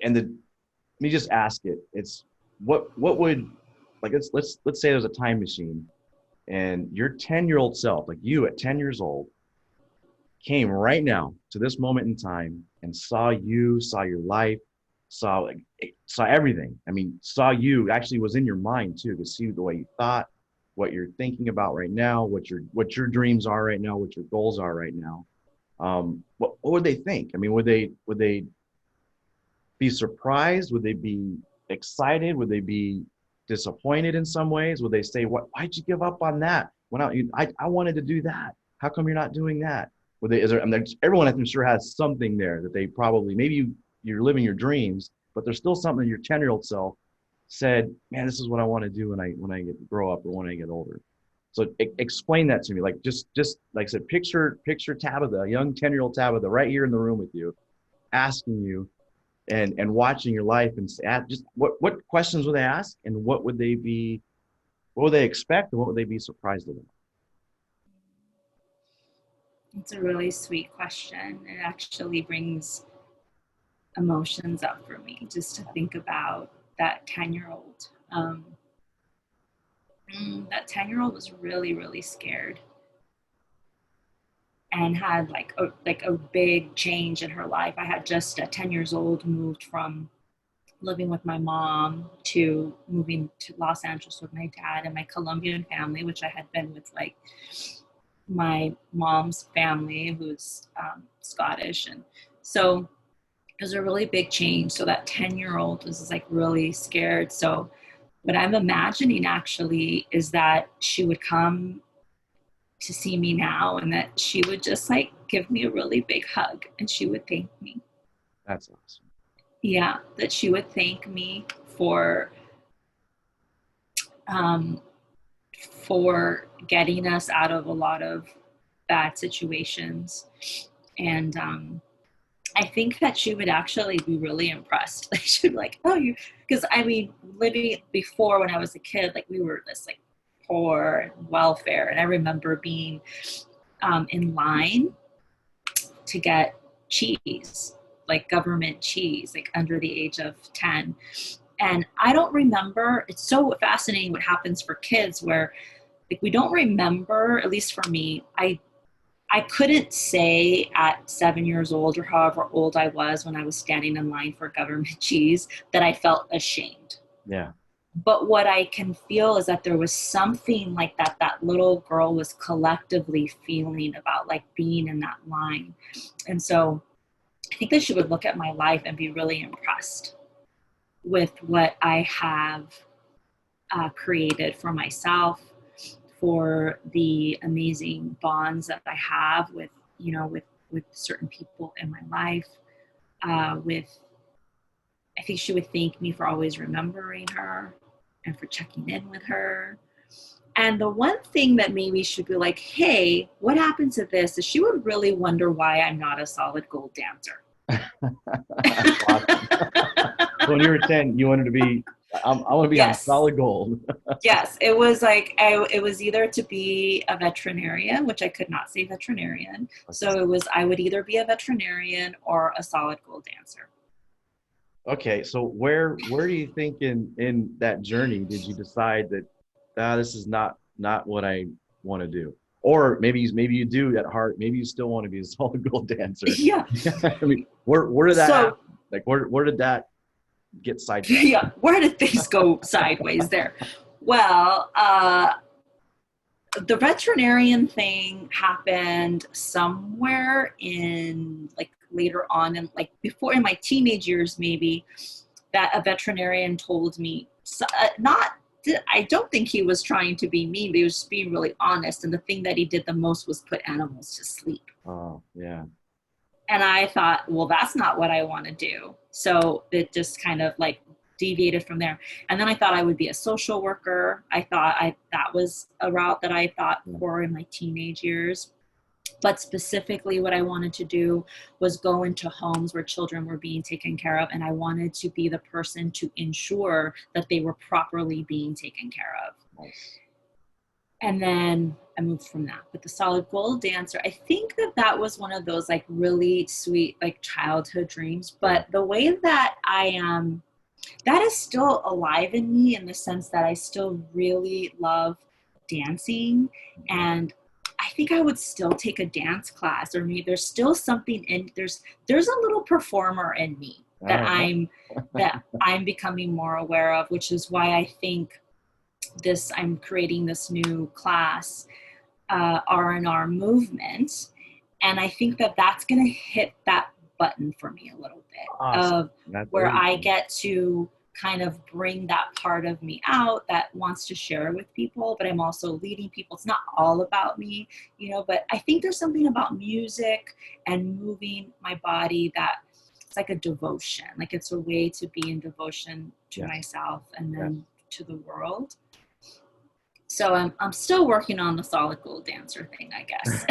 [SPEAKER 2] and the let me just ask it. It's what would, like, let's say there's a time machine, and your 10-year-old self, like you at 10 years old, came right now to this moment in time and saw your life, saw everything. I mean, saw you, actually was in your mind too, to see the way you thought, what you're thinking about right now, what your dreams are right now, what your goals are right now. What would they think? I mean, would they be surprised? Would they be excited? Would they be disappointed in some ways? Would they say, why'd you give up on that? I wanted to do that. How come you're not doing that? Would they, is there, I mean, everyone I'm sure has something there that they probably, maybe you're living your dreams, but there's still something your 10-year-old self said, man, this is what I want to do when I grow up or when I get older. So explain that to me. Like, just like I said, picture Tabitha, a young 10-year-old Tabitha right here in the room with you, asking you and watching your life, and just what questions would they ask, and what would they expect, and what would they be surprised about?
[SPEAKER 1] It's a really sweet question. It actually brings emotions up for me just to think about that 10-year-old. That 10-year-old was really, really scared and had like a big change in her life. I had just at 10 years old moved from living with my mom to moving to Los Angeles with my dad and my Colombian family, which I had been with like my mom's family, who's Scottish. And so it was a really big change. So that 10-year-old was like really scared. So what I'm imagining actually is that she would come to see me now and that she would just like give me a really big hug and she would thank me.
[SPEAKER 2] That's awesome.
[SPEAKER 1] Yeah, that she would thank me um, for getting us out of a lot of bad situations. And I think that she would actually be really impressed. Like she'd be like, oh, you, because I mean, living before when I was a kid, like we were this like poor and welfare. And I remember being in line to get cheese, like government cheese, like under the age of 10. And I don't remember, it's so fascinating what happens for kids where like we don't remember, at least for me, I couldn't say at 7 years old or however old I was when I was standing in line for government cheese that I felt ashamed.
[SPEAKER 2] Yeah.
[SPEAKER 1] But what I can feel is that there was something like that that little girl was collectively feeling about like being in that line. And so I think that she would look at my life and be really impressed with what I have created for myself, for the amazing bonds that I have with, you know, with certain people in my life, with, I think she would thank me for always remembering her and for checking in with her. And the one thing that maybe she'd be like, hey, what happened to this? Is she would really wonder why I'm not a solid gold dancer.
[SPEAKER 2] Awesome. So when you were 10, you wanted to be, I want to be on
[SPEAKER 1] Yes.
[SPEAKER 2] solid gold.
[SPEAKER 1] Yes, it was like it was either to be a veterinarian, which I could not say veterinarian. So it was I would either be a veterinarian or a solid gold dancer.
[SPEAKER 2] Okay, so where do you think in that journey did you decide that this is not what I want to do? Or maybe you do at heart, maybe you still want to be a solid gold dancer.
[SPEAKER 1] Yeah.
[SPEAKER 2] I mean, where did that
[SPEAKER 1] So
[SPEAKER 2] happen? Like where did that get sidetracked?
[SPEAKER 1] yeah, where did things go sideways there? Well, the veterinarian thing happened somewhere in like later on and like before in my teenage years maybe, that a veterinarian told me not I don't think he was trying to be mean, but he was just being really honest, and the thing that he did the most was put animals to sleep.
[SPEAKER 2] Oh, yeah.
[SPEAKER 1] And I thought, well, that's not what I want to do. So it just kind of like deviated from there. And then I thought I would be a social worker. I thought that was a route that I thought for in my teenage years. But specifically what I wanted to do was go into homes where children were being taken care of. And I wanted to be the person to ensure that they were properly being taken care of.
[SPEAKER 2] Nice.
[SPEAKER 1] And then I moved from that. But the solid gold dancer, I think that was one of those like really sweet, like childhood dreams. But the way that I am, that is still alive in me in the sense that I still really love dancing. And I think I would still take a dance class, or maybe there's still something in, there's a little performer in me that I'm becoming more aware of, which is why I think I'm creating this new class, R&R movement. And I think that's going to hit that button for me a little bit of where I get to kind of bring that part of me out that wants to share with people, but I'm also leading people. It's not all about me, you know, but I think there's something about music and moving my body that it's like a devotion, like it's a way to be in devotion to myself and then to the world. So I'm still working on the solid gold dancer thing, I guess.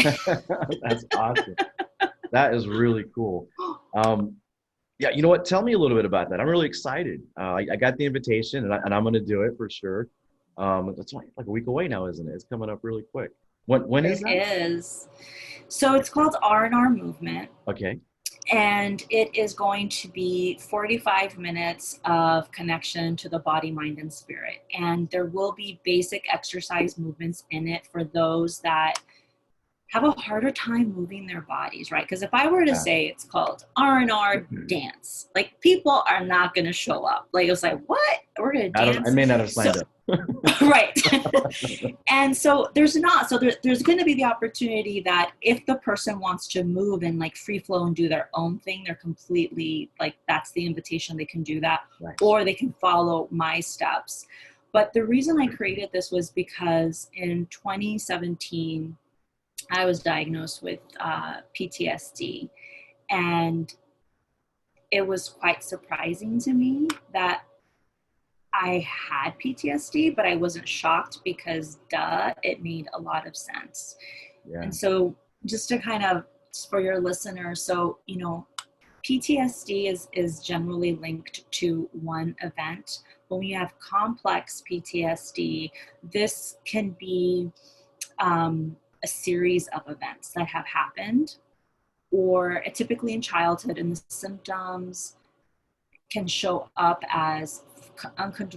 [SPEAKER 2] That's awesome. That is really cool. Yeah, you know what? Tell me a little bit about that. I'm really excited. I got the invitation, and I'm going to do it for sure. That's like a week away now, isn't it? It's coming up really quick. When is that?
[SPEAKER 1] It is. So it's called R&R Movement.
[SPEAKER 2] Okay.
[SPEAKER 1] And it is going to be 45 minutes of connection to the body, mind, and spirit. And there will be basic exercise movements in it for those that have a harder time moving their bodies, right? Because if I were to say it's called R&R dance, like people are not going to show up. Like it's like, what? We're going to dance?
[SPEAKER 2] I may not have signed up.
[SPEAKER 1] Right. And so there's going to be the opportunity that if the person wants to move and like free flow and do their own thing, they're completely like, that's the invitation. They can do that, or they can follow my steps. But the reason I created this was because in 2017, I was diagnosed with PTSD, and it was quite surprising to me that I had PTSD, but I wasn't shocked because it made a lot of sense. Yeah. And so just to kind of, for your listeners, so, you know, PTSD is generally linked to one event. But when you have complex PTSD, this can be a series of events that have happened, or typically in childhood, and the symptoms can show up as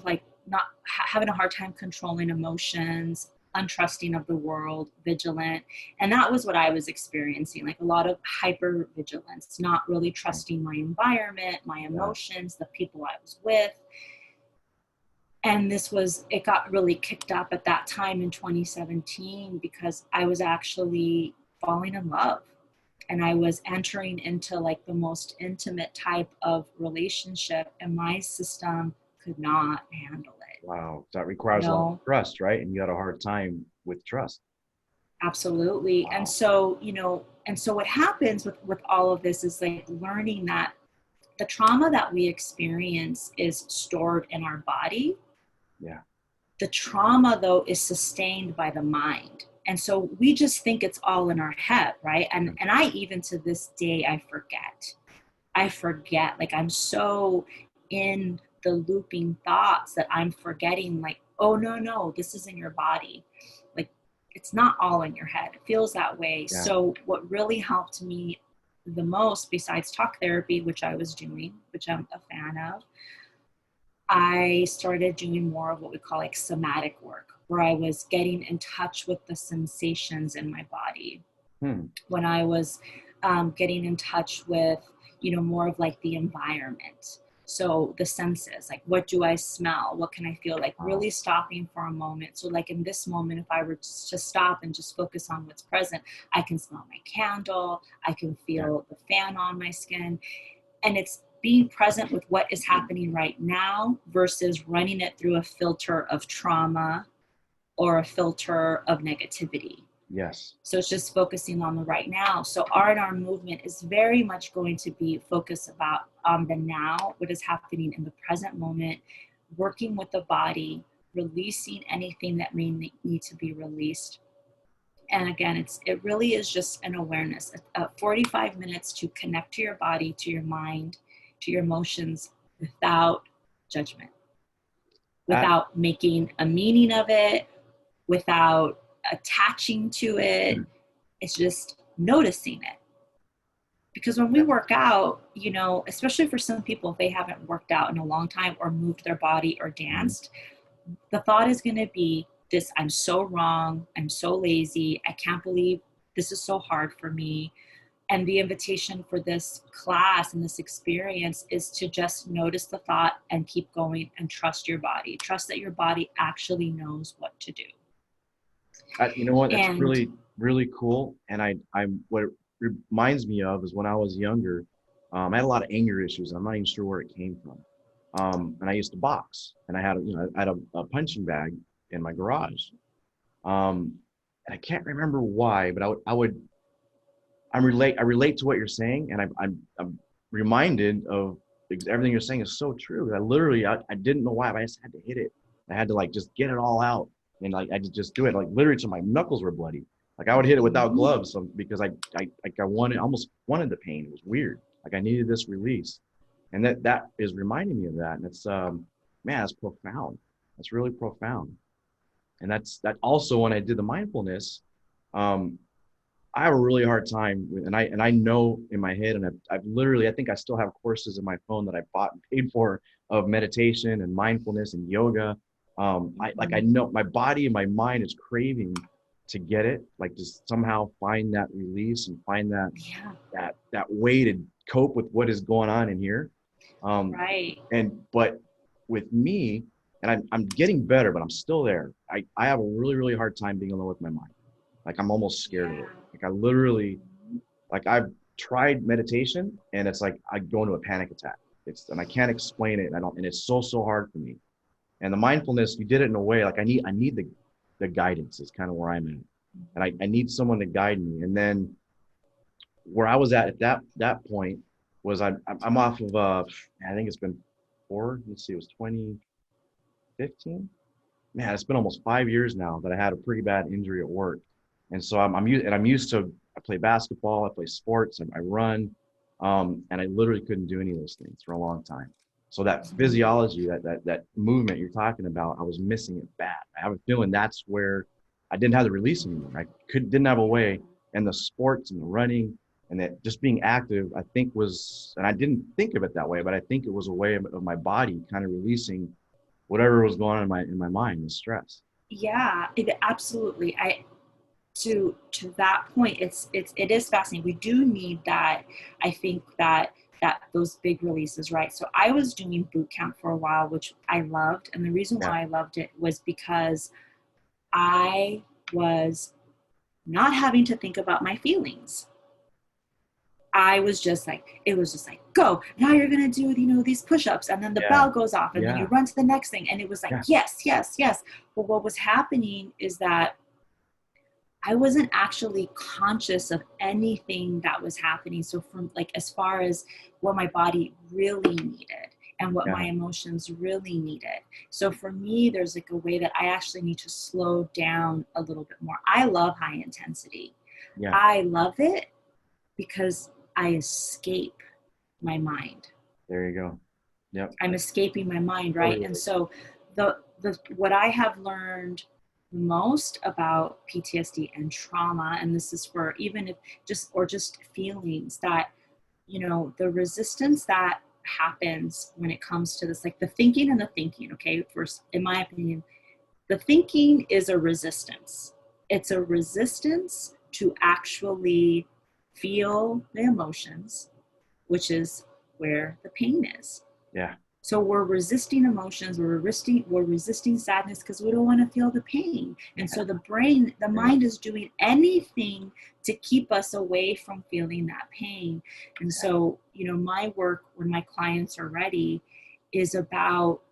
[SPEAKER 1] like not having a hard time controlling emotions, untrusting of the world, vigilant. And that was what I was experiencing, like a lot of hyper vigilance, not really trusting my environment, my emotions, the people I was with. And it got really kicked up at that time in 2017 because I was actually falling in love. And I was entering into like the most intimate type of relationship, and my system could not handle it.
[SPEAKER 2] Wow. That requires a lot of trust, right? And you had a hard time with trust.
[SPEAKER 1] Absolutely. Wow. And so, what happens with all of this is like learning that the trauma that we experience is stored in our body.
[SPEAKER 2] Yeah.
[SPEAKER 1] The trauma, though, is sustained by the mind. And so we just think it's all in our head, right? And I, even to this day, I forget, like I'm so in the looping thoughts that I'm forgetting, like, oh, no, this is in your body. Like, it's not all in your head. It feels that way. Yeah. So what really helped me the most, besides talk therapy, which I was doing, which I'm a fan of, I started doing more of what we call like somatic work, where I was getting in touch with the sensations in my body. When I was getting in touch with, more of like the environment. So the senses, like what do I smell? What can I feel? Like really stopping for a moment. So like in this moment, if I were to stop and just focus on what's present, I can smell my candle. I can feel the fan on my skin. And it's being present with what is happening right now versus running it through a filter of trauma or a filter of negativity.
[SPEAKER 2] Yes.
[SPEAKER 1] So it's just focusing on the right now. So R&R movement is very much going to be focused about on the now, what is happening in the present moment, working with the body, releasing anything that may need to be released. And again, it really is just an awareness, 45 minutes to connect to your body, to your mind, to your emotions without judgment, without making a meaning of it, without attaching to it. It's just noticing it. Because when we work out, especially for some people, if they haven't worked out in a long time or moved their body or danced, the thought is going to be this: I'm so wrong. I'm so lazy. I can't believe this is so hard for me. And the invitation for this class and this experience is to just notice the thought and keep going and trust your body. Trust that your body actually knows what to do.
[SPEAKER 2] You know what? That's really, really cool. And I'm what it reminds me of is when I was younger, I had a lot of anger issues. I'm not even sure where it came from. And I used to box, and I had a punching bag in my garage. And I can't remember why, but I relate to what you're saying, and I'm reminded of everything you're saying is so true. I didn't know why, but I just had to hit it. I had to like just get it all out, and like I just do it like literally till my knuckles were bloody. Like I would hit it without gloves, because I almost wanted the pain. It was weird. Like I needed this release, and that is reminding me of that. And it's man, that's profound. That's really profound. And that also when I did the mindfulness. I have a really hard time and I know in my head, and I've literally, I think I still have courses in my phone that I bought and paid for of meditation and mindfulness and yoga. I know my body and my mind is craving to get it, like just somehow find that release and find that way to cope with what is going on in here.
[SPEAKER 1] Right.
[SPEAKER 2] But with me, and I'm getting better, but I'm still there. I have a really, really hard time being alone with my mind. Like I'm almost scared of it. Like I literally, like I've tried meditation, and it's like I go into a panic attack. And I can't explain it. And it's so hard for me. And the mindfulness, you did it in a way, like I need the guidance is kind of where I'm at. And I need someone to guide me. And then where I was at that point was I'm off of, I think it's been it was 2015. Man, it's been almost 5 years now that I had a pretty bad injury at work. And so I'm used to, I play basketball, I play sports, and I run, and I literally couldn't do any of those things for a long time. So that physiology, that movement you're talking about, I was missing it bad. I have a feeling that's where I didn't have the release anymore. Didn't have a way, and the sports and the running And that just being active, I think was, and I didn't think of it that way, but I think it was a way of my body kind of releasing whatever was going on in my mind, the stress.
[SPEAKER 1] Yeah, absolutely. To that point, it is fascinating. We do need that. I think that those big releases, right? So I was doing boot camp for a while, which I loved, and the reason
[SPEAKER 2] Yeah.
[SPEAKER 1] why I loved it was because I was not having to think about my feelings. I was just like, it was just like, go, now you're going to do, these push-ups, and then the
[SPEAKER 2] Yeah.
[SPEAKER 1] bell goes off, and then you
[SPEAKER 2] Yeah.
[SPEAKER 1] run to the next thing. And it was like,
[SPEAKER 2] Yeah.
[SPEAKER 1] yes, yes, yes. But what was happening is that I wasn't actually conscious of anything that was happening. So from like, as far as what my body really needed and what my
[SPEAKER 2] Yeah.
[SPEAKER 1] emotions really needed. So for me, there's like a way that I actually need to slow down a little bit more. I love high intensity.
[SPEAKER 2] Yeah.
[SPEAKER 1] I love it because I escape my mind.
[SPEAKER 2] There you go. Yep.
[SPEAKER 1] I'm escaping my mind, right? And
[SPEAKER 2] Totally.
[SPEAKER 1] so the what I have learned most about PTSD and trauma, and this is for even if just feelings, that the resistance that happens when it comes to this, like the thinking and the thinking. Okay, first, in my opinion, the thinking is a resistance. It's a resistance to actually feel the emotions, which is where the pain is.
[SPEAKER 2] Yeah.
[SPEAKER 1] So we're resisting emotions, we're resisting sadness because we don't want to feel the pain. And
[SPEAKER 2] Yeah.
[SPEAKER 1] so the
[SPEAKER 2] Yeah.
[SPEAKER 1] mind is doing anything to keep us away from feeling that pain. And so, my work when my clients are ready is about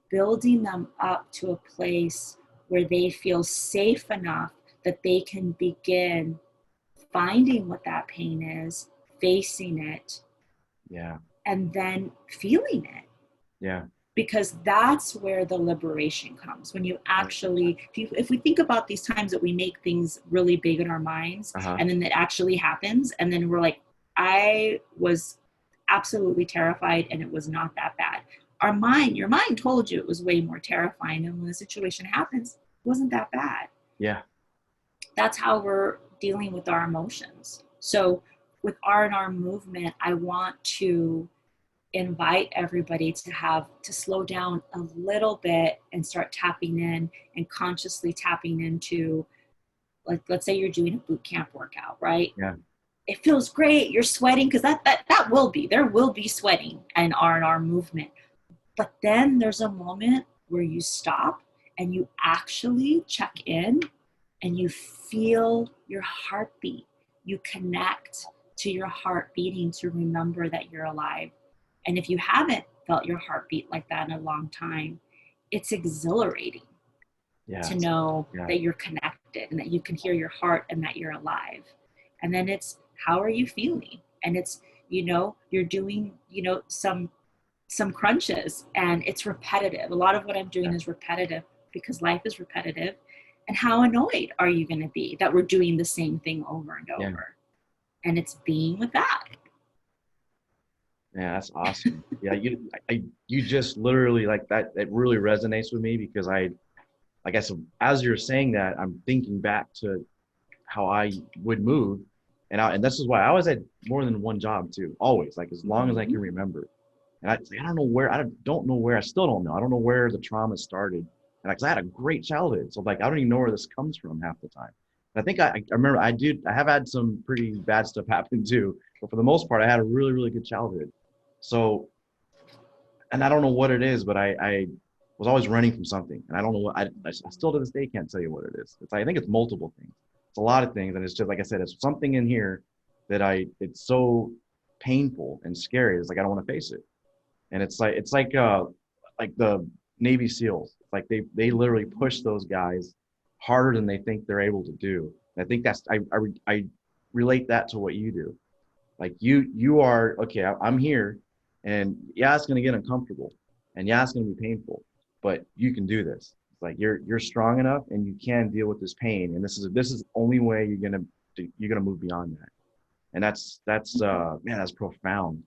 [SPEAKER 1] building them up to a place where they feel safe enough that they can begin finding what that pain is, facing it,
[SPEAKER 2] Yeah.
[SPEAKER 1] and then feeling it.
[SPEAKER 2] Yeah.
[SPEAKER 1] Because that's where the liberation comes when you actually, if we think about these times that we make things really big in our minds,
[SPEAKER 2] Uh-huh.
[SPEAKER 1] and then it actually happens, and then we're like, I was absolutely terrified and it was not that bad. Your mind told you it was way more terrifying, and when the situation happens, it wasn't that bad.
[SPEAKER 2] Yeah.
[SPEAKER 1] That's how we're dealing with our emotions. So with R&R movement, I want to invite everybody to slow down a little bit and start tapping in and consciously tapping into, like, let's say you're doing a boot camp workout, right?
[SPEAKER 2] Yeah.
[SPEAKER 1] It feels great, you're sweating, because there will be sweating and R&R movement. But then there's a moment where you stop and you actually check in and you feel your heartbeat. You connect to your heart beating to remember that you're alive. And if you haven't felt your heartbeat like that in a long time, it's exhilarating
[SPEAKER 2] Yeah.
[SPEAKER 1] to know
[SPEAKER 2] Yeah.
[SPEAKER 1] that you're connected and that you can hear your heart and that you're alive. And then it's, how are you feeling? And it's, you're doing, some crunches, and it's repetitive. A lot of what I'm doing is repetitive because life is repetitive. And how annoyed are you going to be that we're doing the same thing over and
[SPEAKER 2] Yeah.
[SPEAKER 1] over? And it's being with that.
[SPEAKER 2] Yeah, that's awesome. Yeah, you just literally like that. It really resonates with me because like I said, as you're saying that, I'm thinking back to how I would move, and this is why I always had more than one job too. Always, like as long as I can remember. And I don't know where, don't know where, I still don't know. I don't know where the trauma started. And like, 'cause I had a great childhood. So like, I don't even know where this comes from half the time. And I think I remember I have had some pretty bad stuff happen too. But for the most part, I had a really, really good childhood. So, and I don't know what it is, but I was always running from something. And I don't know what, I still to this day can't tell you what it is. I think it's multiple things. It's a lot of things. And it's just, like I said, it's something in here that it's so painful and scary. It's like, I don't want to face it. And it's like the Navy SEALs. Like they literally push those guys harder than they think they're able to do. And I think I relate that to what you do. Like you are okay. I'm here, and yeah, it's gonna get uncomfortable, and yeah, it's gonna be painful, but you can do this. It's like you're strong enough, and you can deal with this pain. And this is the only way you're gonna move beyond that. And that's man, that's profound.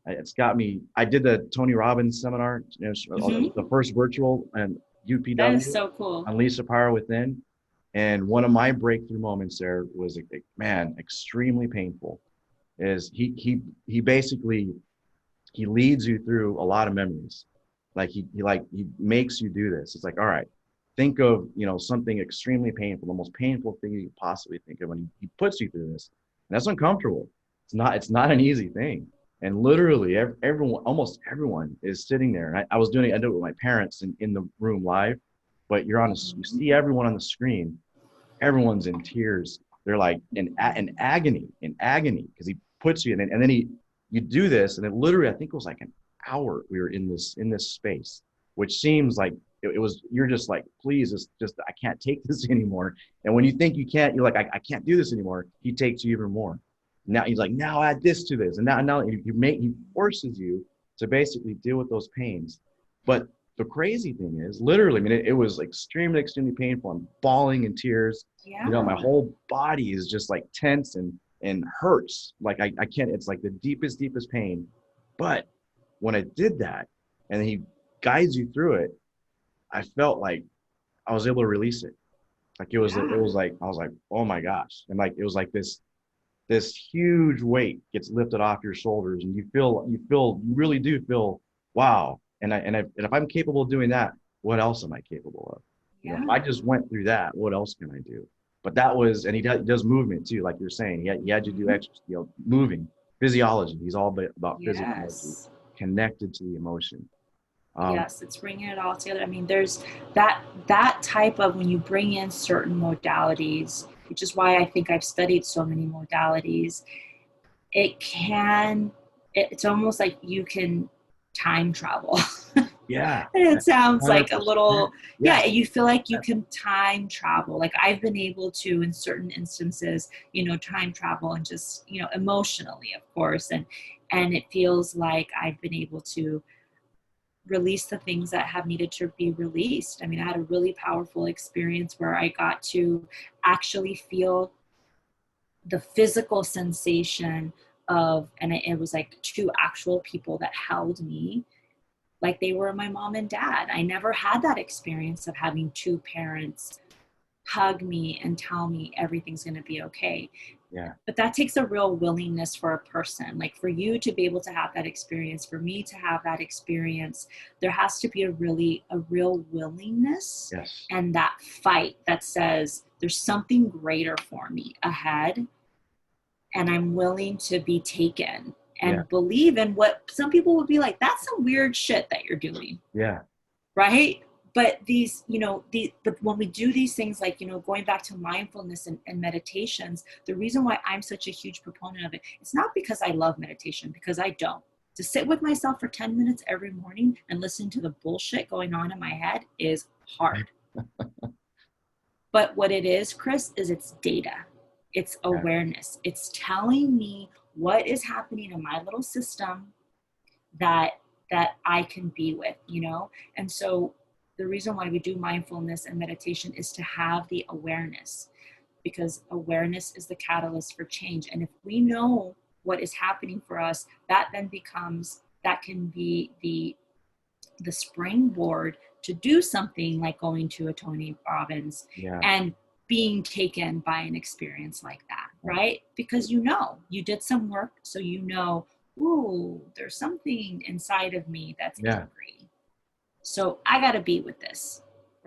[SPEAKER 2] It's got me. I did the Tony Robbins seminar, the first virtual and
[SPEAKER 1] That is
[SPEAKER 2] UPW,
[SPEAKER 1] so cool.
[SPEAKER 2] Unleash the Power Within. And one of my breakthrough moments there was, man, extremely painful. is he basically, he leads you through a lot of memories. Like he makes you do this. It's like, all right, think of, something extremely painful, the most painful thing you could possibly think of, and he puts you through this. And that's uncomfortable. It's not an easy thing. And literally everyone, almost everyone is sitting there. And I did it with my parents in the room live, but you see everyone on the screen, everyone's in tears. They're like in agony, because he puts you in it. And then you do this, and it literally, I think it was like an hour we were in this space, which seems like it was, you're just like, please, it's just, I can't take this anymore. And when you think you can't, you're like, I can't do this anymore. He takes you even more. Now he's like, now add this to this. And now he forces you to basically deal with those pains. But the crazy thing is, literally, I mean, it was extremely, extremely painful. I'm bawling in tears.
[SPEAKER 1] Yeah.
[SPEAKER 2] My whole body is just like tense and hurts. Like I can't, it's like the deepest, deepest pain. But when I did that and he guides you through it, I felt like I was able to release it. Like it was like, I was like, oh my gosh. And like, it was like this huge weight gets lifted off your shoulders, and you really do feel, wow. And if I'm capable of doing that, what else am I capable of?
[SPEAKER 1] Yeah.
[SPEAKER 2] If I just went through that, what else can I do? But that was, and he does movement too, like you're saying. He had you do extra, moving, physiology. He's all about physiology,
[SPEAKER 1] Yes.
[SPEAKER 2] connected to the emotion.
[SPEAKER 1] Yes, it's bringing it all together. I mean, there's that type of, when you bring in certain modalities, which is why I think I've studied so many modalities, it's almost like you can time travel.
[SPEAKER 2] Yeah.
[SPEAKER 1] It sounds like a
[SPEAKER 2] 100%.
[SPEAKER 1] little,
[SPEAKER 2] Yeah.
[SPEAKER 1] you feel like you can time travel. Like I've been able to, in certain instances, time travel, and just, emotionally, of course. And it feels like I've been able to release the things that have needed to be released. I mean, I had a really powerful experience where I got to actually feel the physical sensation of, and it was like two actual people that held me like they were my mom and dad. I never had that experience of having two parents hug me and tell me everything's going to be okay.
[SPEAKER 2] Yeah.
[SPEAKER 1] But that takes a real willingness for a person. Like for you to be able to have that experience, for me to have that experience, there has to be a real willingness.
[SPEAKER 2] Yes.
[SPEAKER 1] And that fight that says there's something greater for me ahead, and I'm willing to be taken and believe in what some people would be like, that's some weird shit that you're doing.
[SPEAKER 2] Yeah.
[SPEAKER 1] Right. But when we do these things, like, going back to mindfulness and meditations, the reason why I'm such a huge proponent of it, it's not because I love meditation, because I don't. To sit with myself for 10 minutes every morning and listen to the bullshit going on in my head is hard. But what it is, Chris, is it's data. It's awareness. It's telling me what is happening in my little system that I can be with, And so the reason why we do mindfulness and meditation is to have the awareness, because awareness is the catalyst for change. And if we know what is happening for us, that can be the springboard to do something like going to a Tony Robbins and being taken by an experience like that, right? Because you did some work, so ooh, there's something inside of me that's angry. So I got to be with this,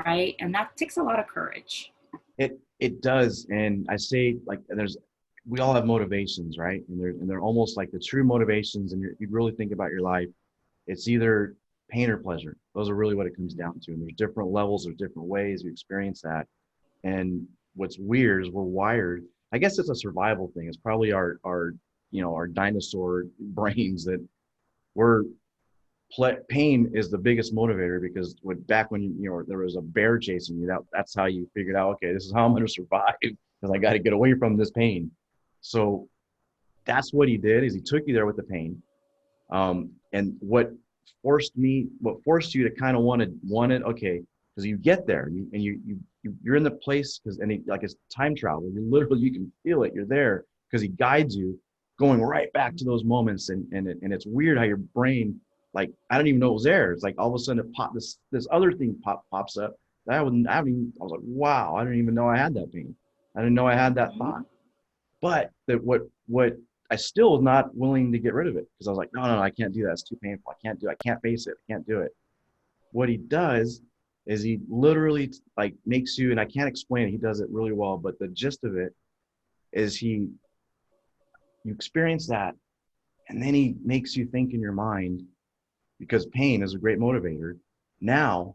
[SPEAKER 1] right? And that takes a lot of courage.
[SPEAKER 2] It does. And I say, like, we all have motivations, right? And they're almost like the true motivations. And you really think about your life, it's either pain or pleasure. Those are really what it comes down to. And there's different levels, there's different ways you experience that. And what's weird is we're wired. I guess it's a survival thing. It's probably our dinosaur brains that pain is the biggest motivator, because back when there was a bear chasing you, that's how you figured out, okay, this is how I'm going to survive, because I got to get away from this pain. So that's what he did, is he took you there with the pain. And what forced you to kind of want it, okay, because you get there and you're in the place, like it's time travel. You can feel it. You're there because he guides you, going right back to those moments. And it's weird how your brain, like, I don't even know it was there. It's like all of a sudden this other thing pops up. I was like, wow, I didn't even know I had that pain. I didn't know I had that thought. But what I still was not willing to get rid of it because I was like, no, I can't do that. It's too painful. I can't face it. I can't do it. What he does is he literally like makes you, and I can't explain it. He does it really well, but the gist of it is you experience that, and then he makes you think in your mind, because pain is a great motivator. Now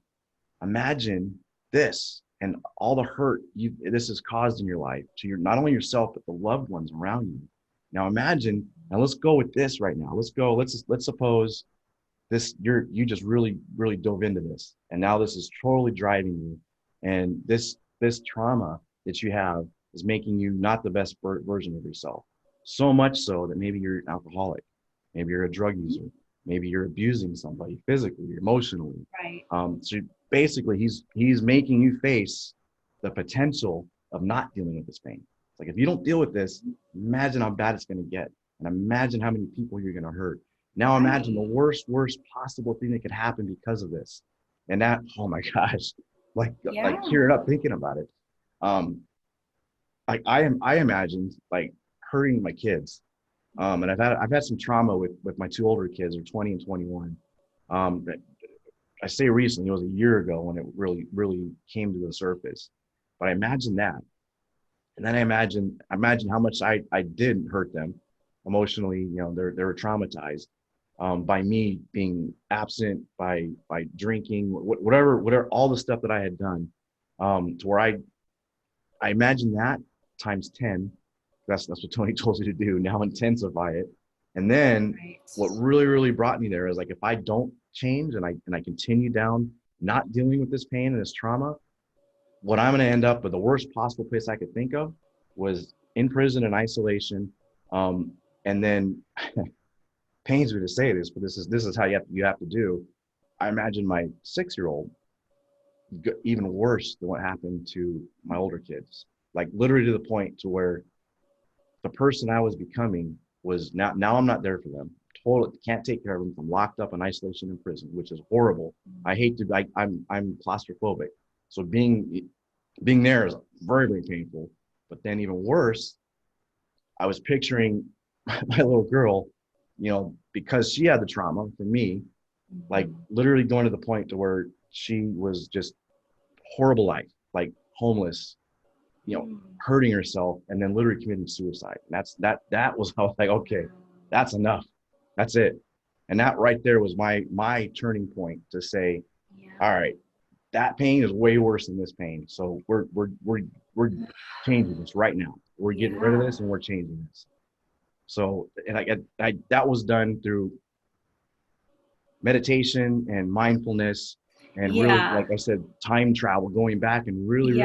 [SPEAKER 2] imagine this and all the hurt this has caused in your life to your, not only yourself, but the loved ones around you. Now imagine, now let's go with this right now. Let's suppose this, you just really dove into this, and now this is totally driving you, and this trauma that you have is making you not the best version of yourself. So much so that maybe you're an alcoholic, maybe you're a drug user, maybe you're abusing somebody physically, emotionally.
[SPEAKER 1] Right.
[SPEAKER 2] So basically, he's making you face the potential of not dealing with this pain. It's like, if you don't deal with this, imagine how bad it's going to get, and imagine how many people you're going to hurt. Now imagine the worst possible thing that could happen because of this. And that, oh my gosh, like tearing up thinking about it. Like I imagined like hurting my kids. And I've had some trauma with my two older kids, they're 20 and 21. I say recently, it was a year ago when it really came to the surface. But I imagine that. And then I imagine how much I did hurt them emotionally. You know, they were traumatized. By me being absent, by drinking, whatever, all the stuff that I had done, to where I imagine that times 10. That's what Tony told you to do. Now intensify it. And then what really brought me there is like, if I don't change and I continue down, not dealing with this pain and this trauma, what I'm going to end up with, the worst possible place I could think of, was in prison in isolation. And then pains me to say this, but this is how you have to do. I imagine my 6-year-old even worse than what happened to my older kids, like literally to the point to where the person I was becoming was now I'm not there for them. Totally can't take care of them. I'm locked up in isolation in prison, which is horrible. I hate to. I'm claustrophobic, so being there is very painful. But then even worse, I was picturing my little girl, you know, because she had the trauma from me, like literally going to the point to where she was just horrible life, like homeless, you know, hurting herself, and then literally committing suicide. And that was how I was like, okay, that's enough. That's it. And that right there was my turning point to say, all right, that pain is way worse than this pain. So we're changing this right now. We're getting rid of this and we're changing this. So, and I that was done through meditation and mindfulness and really, like I said, time travel, going back and really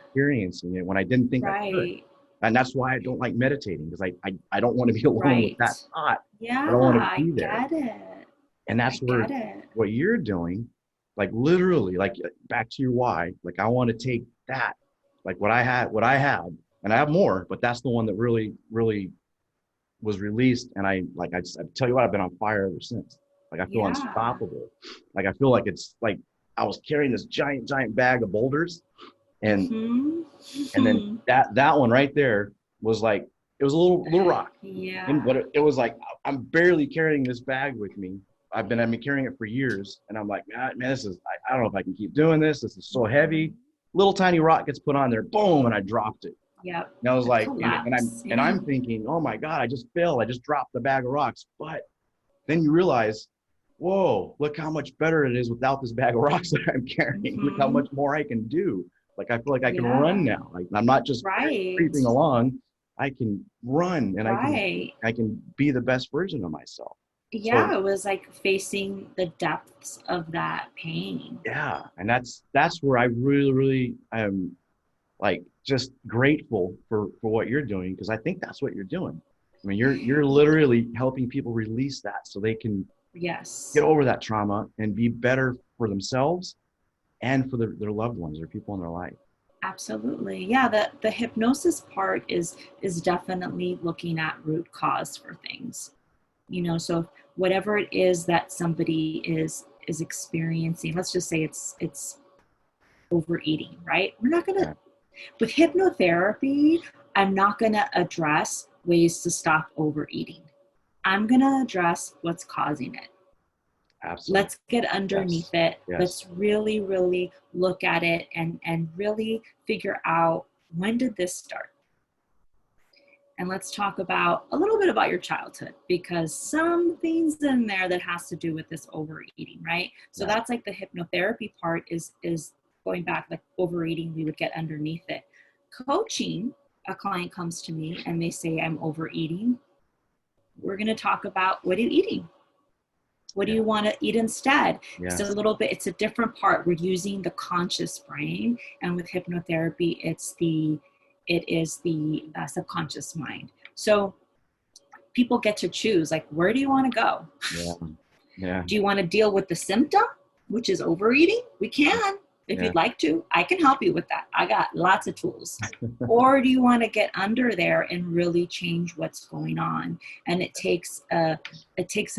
[SPEAKER 2] experiencing it when I didn't think I could. And that's why I don't like meditating, because I don't want to be alone with that thought. I don't want to be there.
[SPEAKER 1] I get it.
[SPEAKER 2] And that's where what you're doing, like literally, like back to your why, like I want to take that, like what I had, and I have more, but that's the one that really was released. And I tell you what, I've been on fire ever since. Like I feel unstoppable. Like I feel like it's like I was carrying this giant bag of boulders, and and then that one right there was like, it was a little rock. But it was like, I'm barely carrying this bag with me. I've been carrying it for years, and I'm like, man, this is, I don't know if I can keep doing this. This is so heavy. Little tiny rock gets put on there, boom, and I dropped it. And I was like, and I'm thinking, oh my God, I just fell. I just dropped the bag of rocks. But then you realize, whoa, look how much better it is without this bag of rocks that I'm carrying. Look how much more I can do. Like I feel like I can run now. Like I'm not just creeping along. I can run, and I can be the best version of myself.
[SPEAKER 1] So, it was like facing the depths of that pain.
[SPEAKER 2] Yeah, and that's where I really am, like, just grateful for what you're doing, because I think that's what you're doing. I mean, you're literally helping people release that so they can get over that trauma and be better for themselves and for their loved ones or people in their life.
[SPEAKER 1] Absolutely. Yeah, the hypnosis part is definitely looking at root cause for things. You know, so whatever it is that somebody is experiencing, let's just say it's overeating, right? We're not going to, with hypnotherapy, I'm not going to address ways to stop overeating. I'm going to address what's causing it.
[SPEAKER 2] Absolutely.
[SPEAKER 1] Let's get underneath
[SPEAKER 2] Yes.
[SPEAKER 1] it.
[SPEAKER 2] Yes.
[SPEAKER 1] Let's really, really look at it and really figure out, when did this start? And let's talk about a little bit about your childhood, because some things in there that has to do with this overeating, right? So
[SPEAKER 2] Yes.
[SPEAKER 1] that's like the hypnotherapy part is going back, like overeating, we would get underneath it. Coaching, a client comes to me and they say, I'm overeating. We're going to talk about, what are you eating? What do you want to eat instead?
[SPEAKER 2] Yes.
[SPEAKER 1] It's a little bit, it's a different part. We're using the conscious brain, and with hypnotherapy, it is the subconscious mind. So people get to choose, like, where do you want to go?
[SPEAKER 2] Yeah. Yeah.
[SPEAKER 1] Do you want to deal with the symptom, which is overeating? We can, if you'd like to. I can help you with that. I got lots of tools. Or do you want to get under there and really change what's going on? And it takes a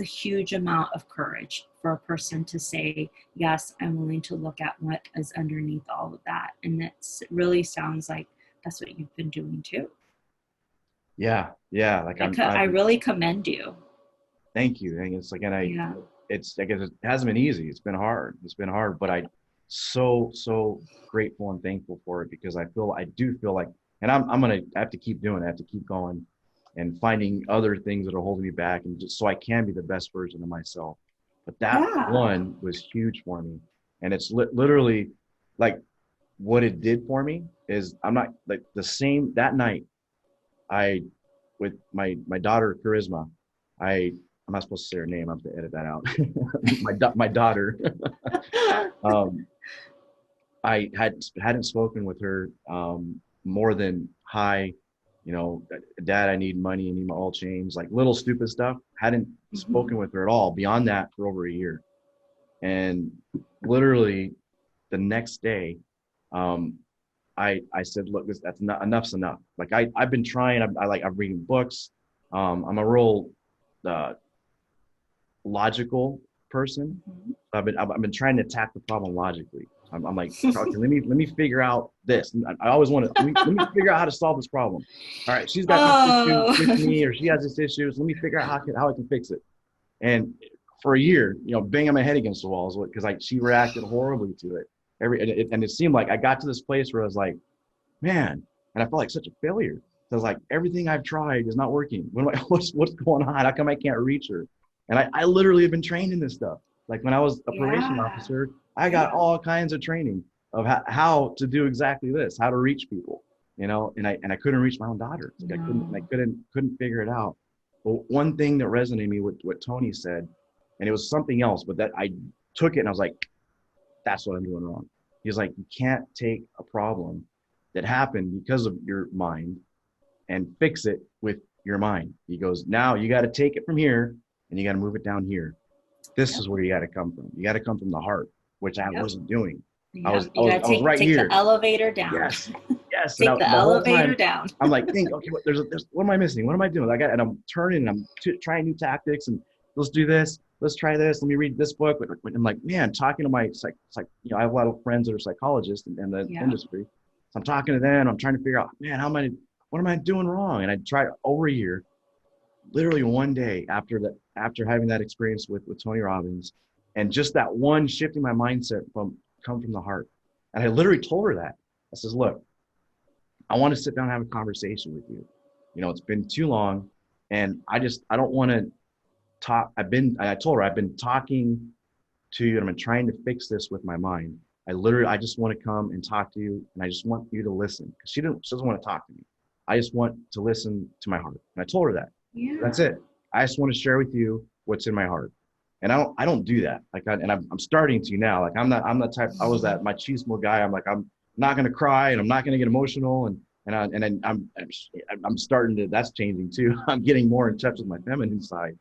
[SPEAKER 1] huge amount of courage for a person to say, yes, I'm willing to look at what is underneath all of that. And it really sounds like that's what you've been doing too.
[SPEAKER 2] Yeah. Yeah. Like
[SPEAKER 1] I really commend you.
[SPEAKER 2] Thank you. And it's like, it's, I guess it hasn't been easy. It's been hard. But I so grateful and thankful for it, because I do feel like, and I have to keep doing it. I have to keep going and finding other things that are holding me back, and just so I can be the best version of myself. But that one was huge for me. And it's literally like, what it did for me is, I'm not like the same that night. With my daughter, Charisma, I'm not supposed to say her name. I have to edit that out. my daughter. I hadn't spoken with her more than, hi, Dad, I need money, I need my oil change, like little stupid stuff. Hadn't spoken with her at all beyond that for over a year. And literally the next day, I said, look, that's not, enough's enough. Like I've been trying, I'm reading books. I'm a real logical person. I've been trying to attack the problem logically. I'm like, okay, let me figure out this. I always want to, let me figure out how to solve this problem. All right, she's got this issue with me, or she has this issue. So let me figure out how I can fix it. And for a year, banging my head against the walls, because she reacted horribly to it. And it seemed like I got to this place where I was like, man, and I felt like such a failure. So I was like, everything I've tried is not working. What's going on? How come I can't reach her? And I literally have been trained in this stuff. Like when I was a probation officer, I got all kinds of training of how to do exactly this, how to reach people, and I couldn't reach my own daughter. Like I couldn't figure it out. But one thing that resonated me with what Tony said, and it was something else, but that I took it and I was like, that's what I'm doing wrong. He's like, you can't take a problem that happened because of your mind and fix it with your mind. He goes, now you got to take it from here and you got to move it down here. This is where you got to come from. You got to come from the heart, which I wasn't doing. I was right here.
[SPEAKER 1] Take the elevator down.
[SPEAKER 2] Yes.
[SPEAKER 1] Take the elevator down.
[SPEAKER 2] I'm like, okay, what am I missing? What am I doing? And I'm turning, and I'm trying new tactics, and let's do this. Let's try this. Let me read this book. I'm like, man, talking to my I have a lot of friends that are psychologists in the industry. So I'm talking to them. I'm trying to figure out, man, what am I doing wrong? And I tried over a year. Literally one day after having that experience with Tony Robbins, and just that one shifting my mindset come from the heart. And I literally told her that. I says, look, I want to sit down and have a conversation with you. It's been too long, and I don't want to talk. I told her, I've been talking to you, and I'm trying to fix this with my mind. I just want to come and talk to you, and I just want you to listen. Because she doesn't want to talk to me. I just want to listen to my heart. And I told her that. Yeah. That's it. I just want to share with you what's in my heart. And I don't do that. I'm starting to now. Like I'm the type, I was that machismo guy. I'm like, I'm not going to cry, and I'm not going to get emotional. And I'm starting to, that's changing too. I'm getting more in touch with my feminine side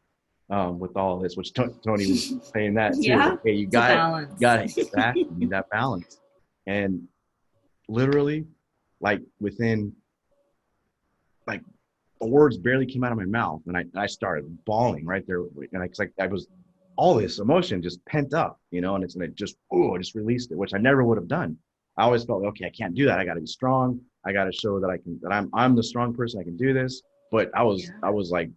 [SPEAKER 2] with all of this, which Tony was saying that too.
[SPEAKER 1] Yeah.
[SPEAKER 2] Like, hey, you got it. Exactly. You need that balance. And literally, like within, like, the words barely came out of my mouth, and I started bawling right there. And I was, all this emotion just pent up, and I just released it, which I never would have done. I always felt, okay, I can't do that. I got to be strong. I got to show that I'm the strong person. I can do this. but
[SPEAKER 1] Yeah.
[SPEAKER 2] I was like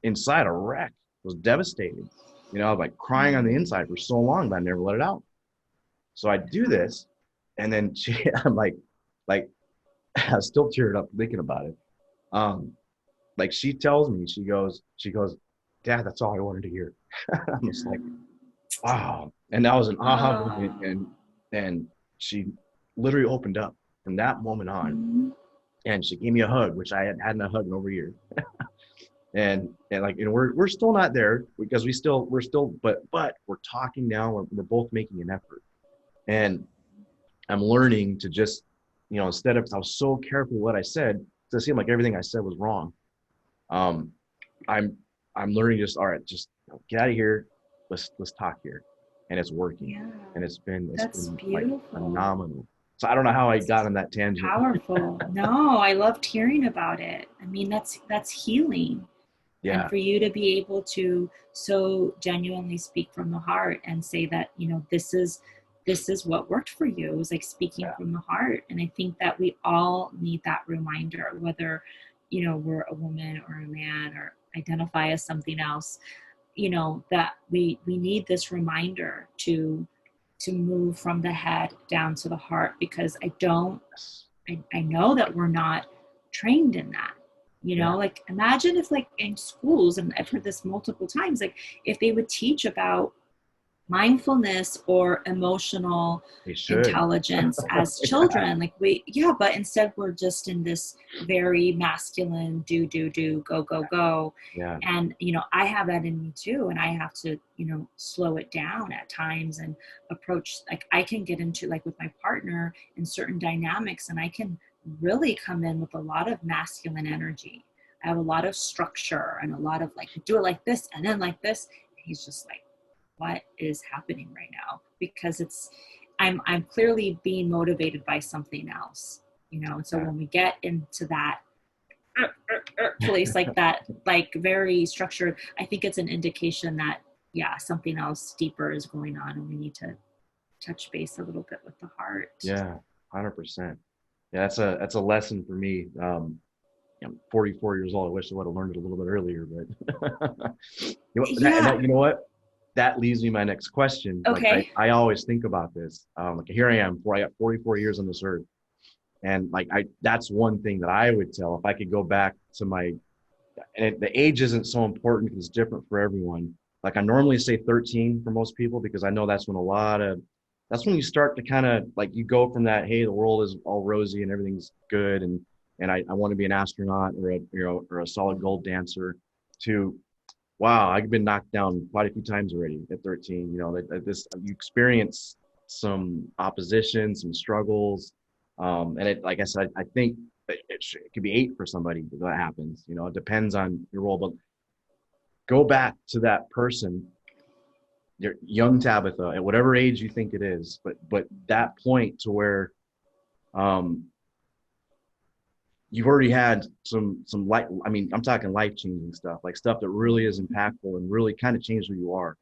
[SPEAKER 2] inside a wreck. I was devastated. You know, I was like crying on the inside for so long, but I never let it out. So I do this, and then I'm like, I was still teared up thinking about it. Um, like she tells me, she goes, Dad, that's all I wanted to hear. I'm just like, wow. And that was an aha moment,
[SPEAKER 1] Oh.
[SPEAKER 2] and she literally opened up from that moment on,
[SPEAKER 1] Mhm.
[SPEAKER 2] and she gave me a hug, which I hadn't a hug in over a year. And like, and we're still not there because we're still, but we're talking now. We're both making an effort, and I'm learning to just, you know, instead of, I was so careful what I said, it seemed like everything I said was wrong. Um, I'm I'm learning just, all right, just get out of here. Let's talk here, and it's working,
[SPEAKER 1] Yeah.
[SPEAKER 2] and it's
[SPEAKER 1] That's
[SPEAKER 2] been like
[SPEAKER 1] beautiful.
[SPEAKER 2] phenomenal. So I don't know how I got
[SPEAKER 1] It's
[SPEAKER 2] on that tangent.
[SPEAKER 1] powerful. No, I loved hearing about it. I mean, that's healing. And
[SPEAKER 2] Yeah,
[SPEAKER 1] for you to be able to so genuinely speak from the heart and say that, you know, this is what worked for you. It was like speaking
[SPEAKER 2] yeah,
[SPEAKER 1] from the heart. And I think that we all need that reminder, whether, you know, we're a woman or a man or identify as something else, you know, that we need this reminder to move from the head down to the heart, because
[SPEAKER 2] yes,
[SPEAKER 1] I know that we're not trained in that. You
[SPEAKER 2] yeah.
[SPEAKER 1] know, like imagine if like in schools, and I've heard this multiple times, like if they would teach about mindfulness or emotional
[SPEAKER 2] They should.
[SPEAKER 1] intelligence as
[SPEAKER 2] Yeah,
[SPEAKER 1] children, like we, yeah, but instead we're just in this very masculine do, go.
[SPEAKER 2] yeah,
[SPEAKER 1] And, you know, I have that in me too. And I have to, you know, slow it down at times and approach, like I can get into like with my partner in certain dynamics, and I can really come in with a lot of masculine energy. I have a lot of structure and a lot of like, do it like this and then like this. And he's just like, what is happening right now? Because I'm clearly being motivated by something else, you know. And so
[SPEAKER 2] yeah.
[SPEAKER 1] when we get into that place like that, like very structured, I think it's an indication that, yeah, something else deeper is going on, and we need to touch base a little bit with the heart.
[SPEAKER 2] Yeah, 100%. Yeah, that's a lesson for me. I'm 44 years old. I wish I would have learned it a little bit earlier, but you know,
[SPEAKER 1] Yeah.
[SPEAKER 2] you know what? That leads me to my next question. Like
[SPEAKER 1] Okay.
[SPEAKER 2] I always think about this. Like here I am, I got 44 years on this earth, and like that's one thing that I would tell if I could go back to my, and the age isn't so important because it's different for everyone. Like I normally say 13 for most people because I know that's when you start to kind of like you go from that, hey, the world is all rosy and everything's good, and I want to be an astronaut or a, you know, or a solid gold dancer, to wow, I've been knocked down quite a few times already at 13. You know, that this, you experience some opposition, some struggles, and it, like I said, I think it could be 8 for somebody if that happens. You know, it depends on your role, but go back to that person, your young Tabitha, at whatever age you think it is, but that point to where um, you've already had some life. I mean, I'm talking life changing stuff, like stuff that really is impactful and really kind of changed who you are.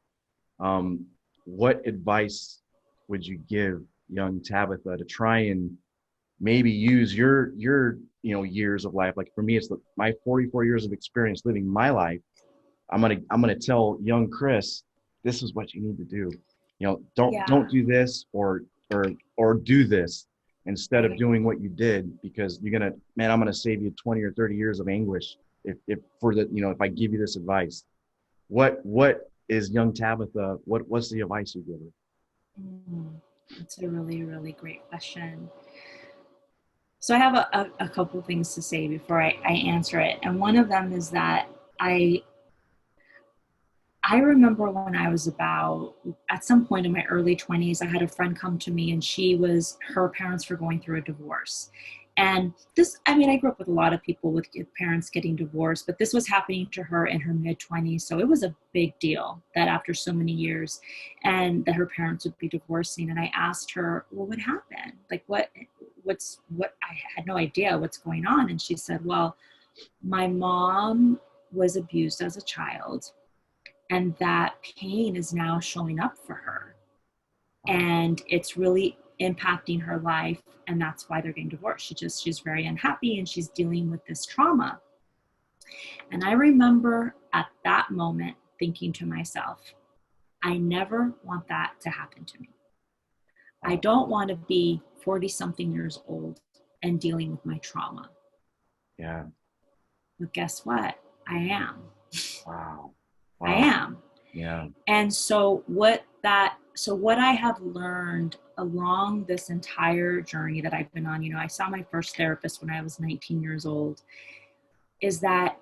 [SPEAKER 2] Um, what advice would you give young Tabitha to try and maybe use your you know years of life? Like for me, it's my 44 years of experience living my life. I'm gonna tell young Chris, this is what you need to do. You know, don't
[SPEAKER 1] Yeah.
[SPEAKER 2] do this or do this instead of
[SPEAKER 1] Right.
[SPEAKER 2] doing what you did, because you're gonna, man, I'm gonna save you 20 or 30 years of anguish if for the, you know, if I give you this advice. What is young Tabitha? What's the advice you give her?
[SPEAKER 1] Mm, that's a really, really great question. So I have a couple things to say before I answer it. And one of them is that I I remember when I was about, at some point in my early 20s, I had a friend come to me, and her parents were going through a divorce. And this, I mean, I grew up with a lot of people with parents getting divorced, but this was happening to her in her mid 20s. So it was a big deal that after so many years, and that her parents would be divorcing. And I asked her, well, what happened? Like, I had no idea what's going on. And she said, well, my mom was abused as a child, and that pain is now showing up for her, and it's really impacting her life, and that's why they're getting divorced. She's very unhappy, and she's dealing with this trauma. And I remember at that moment thinking to myself, I never want that to happen to me. I don't want to be 40 something years old and dealing with my trauma.
[SPEAKER 2] Yeah.
[SPEAKER 1] But guess what? I am.
[SPEAKER 2] Wow.
[SPEAKER 1] I
[SPEAKER 2] Wow.
[SPEAKER 1] am.
[SPEAKER 2] Yeah.
[SPEAKER 1] And so what I have learned along this entire journey that I've been on, you know, I saw my first therapist when I was 19 years old, is that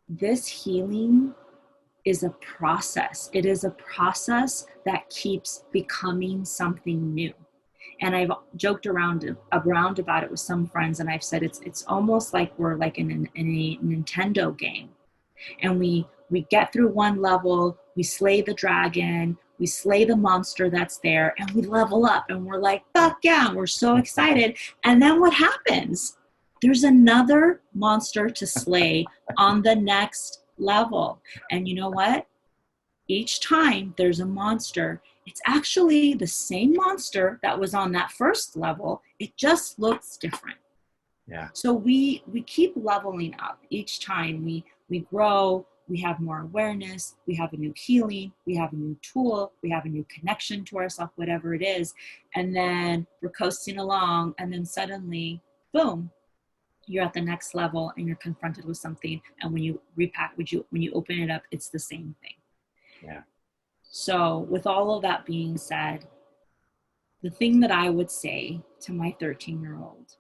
[SPEAKER 1] this healing is a process. It is a process that keeps becoming something new. And I've joked around about it with some friends, and I've said it's almost like we're like in a Nintendo game, and we get through one level, we slay the dragon, we slay the monster that's there, and we level up, and we're like, fuck yeah, and we're so excited. And then what happens? There's another monster to slay on the next level. And you know what? Each time there's a monster, it's actually the same monster that was on that first level. It just looks different.
[SPEAKER 2] Yeah.
[SPEAKER 1] So we keep leveling up each time we grow, we have more awareness, we have a new healing, we have a new tool, we have a new connection to ourselves, whatever it is. And then we're coasting along, and then suddenly, boom, you're at the next level and you're confronted with something. And when you when you open it up, it's the same thing.
[SPEAKER 2] Yeah.
[SPEAKER 1] So with all of that being said, the thing that I would say to my 13-year-old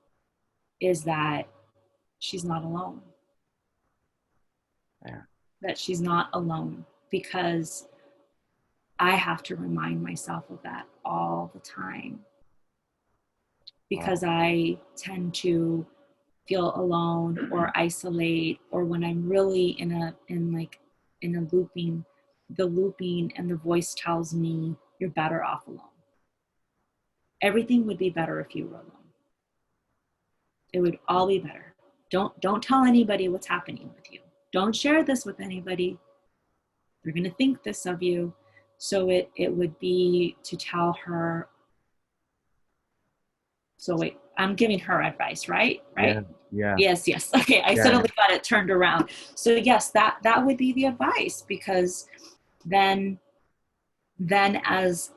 [SPEAKER 1] is that she's not alone.
[SPEAKER 2] Yeah.
[SPEAKER 1] That she's not alone, because I have to remind myself of that all the time, because I tend to feel alone or isolate, or when I'm really in a looping, the looping and the voice tells me you're better off alone. Everything would be better if you were alone. It would all be better. Don't tell anybody what's happening with you. Don't share this with anybody. They're going to think this of you. So it would be to tell her. So wait, I'm giving her advice, right?
[SPEAKER 2] Yeah. Yeah.
[SPEAKER 1] Yes. Okay, I suddenly got it turned around. So yes, that would be the advice, because then as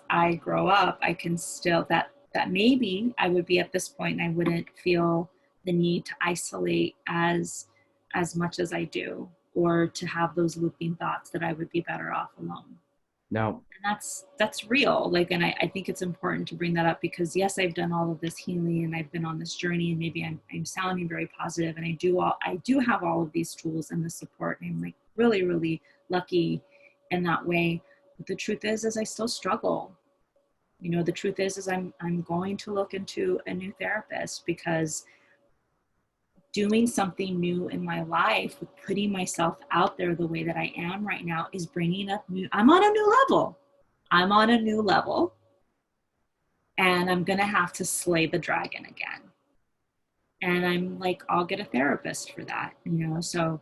[SPEAKER 1] I grow up, I can still that maybe I would be at this point and I wouldn't feel the need to isolate as much as I do, or to have those looping thoughts that I would be better off alone.
[SPEAKER 2] Now,
[SPEAKER 1] And that's real. Like, and I think it's important to bring that up, because yes, I've done all of this healing and I've been on this journey, and maybe I'm sounding very positive, and I do have all of these tools and the support, and I'm like really, really lucky in that way. But the truth is I still struggle. You know, the truth is I'm going to look into a new therapist, because doing something new in my life, with putting myself out there the way that I am right now, is bringing up I'm on a new level. I'm on a new level, and I'm going to have to slay the dragon again. And I'm like, I'll get a therapist for that, you know? So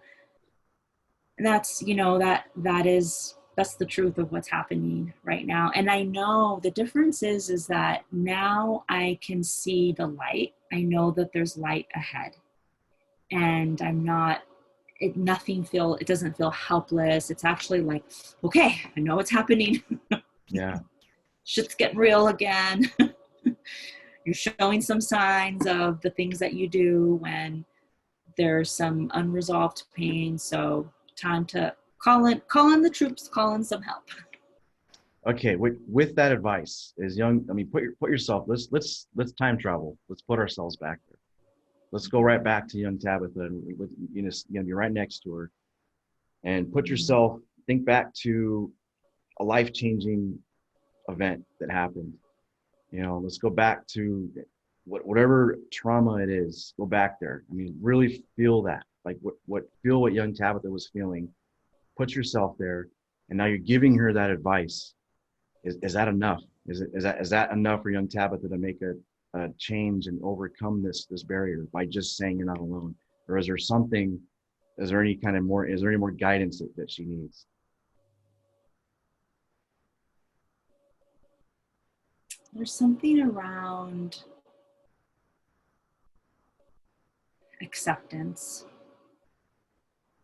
[SPEAKER 1] that's, you know, that's the truth of what's happening right now. And I know the difference is that now I can see the light. I know that there's light ahead, and I'm not, it doesn't feel helpless. It's actually like, okay, I know what's happening.
[SPEAKER 2] yeah.
[SPEAKER 1] Shit's getting real again. You're showing some signs of the things that you do when there's some unresolved pain. So time to call in the troops, call in some help.
[SPEAKER 2] Okay. With that advice, is young. I mean, put yourself. Let's time travel. Let's put ourselves back there. Let's go right back to young Tabitha, and with you're right next to her, and put yourself. Think back to a life-changing event that happened. You know, let's go back to whatever trauma it is. Go back there. I mean, really feel that. Like feel what young Tabitha was feeling. Put yourself there, and now you're giving her that advice. Is that enough? Is that enough for young Tabitha to make a change and overcome this barrier by just saying you're not alone? Or is there something? Is there any more guidance that she needs?
[SPEAKER 1] There's something around acceptance.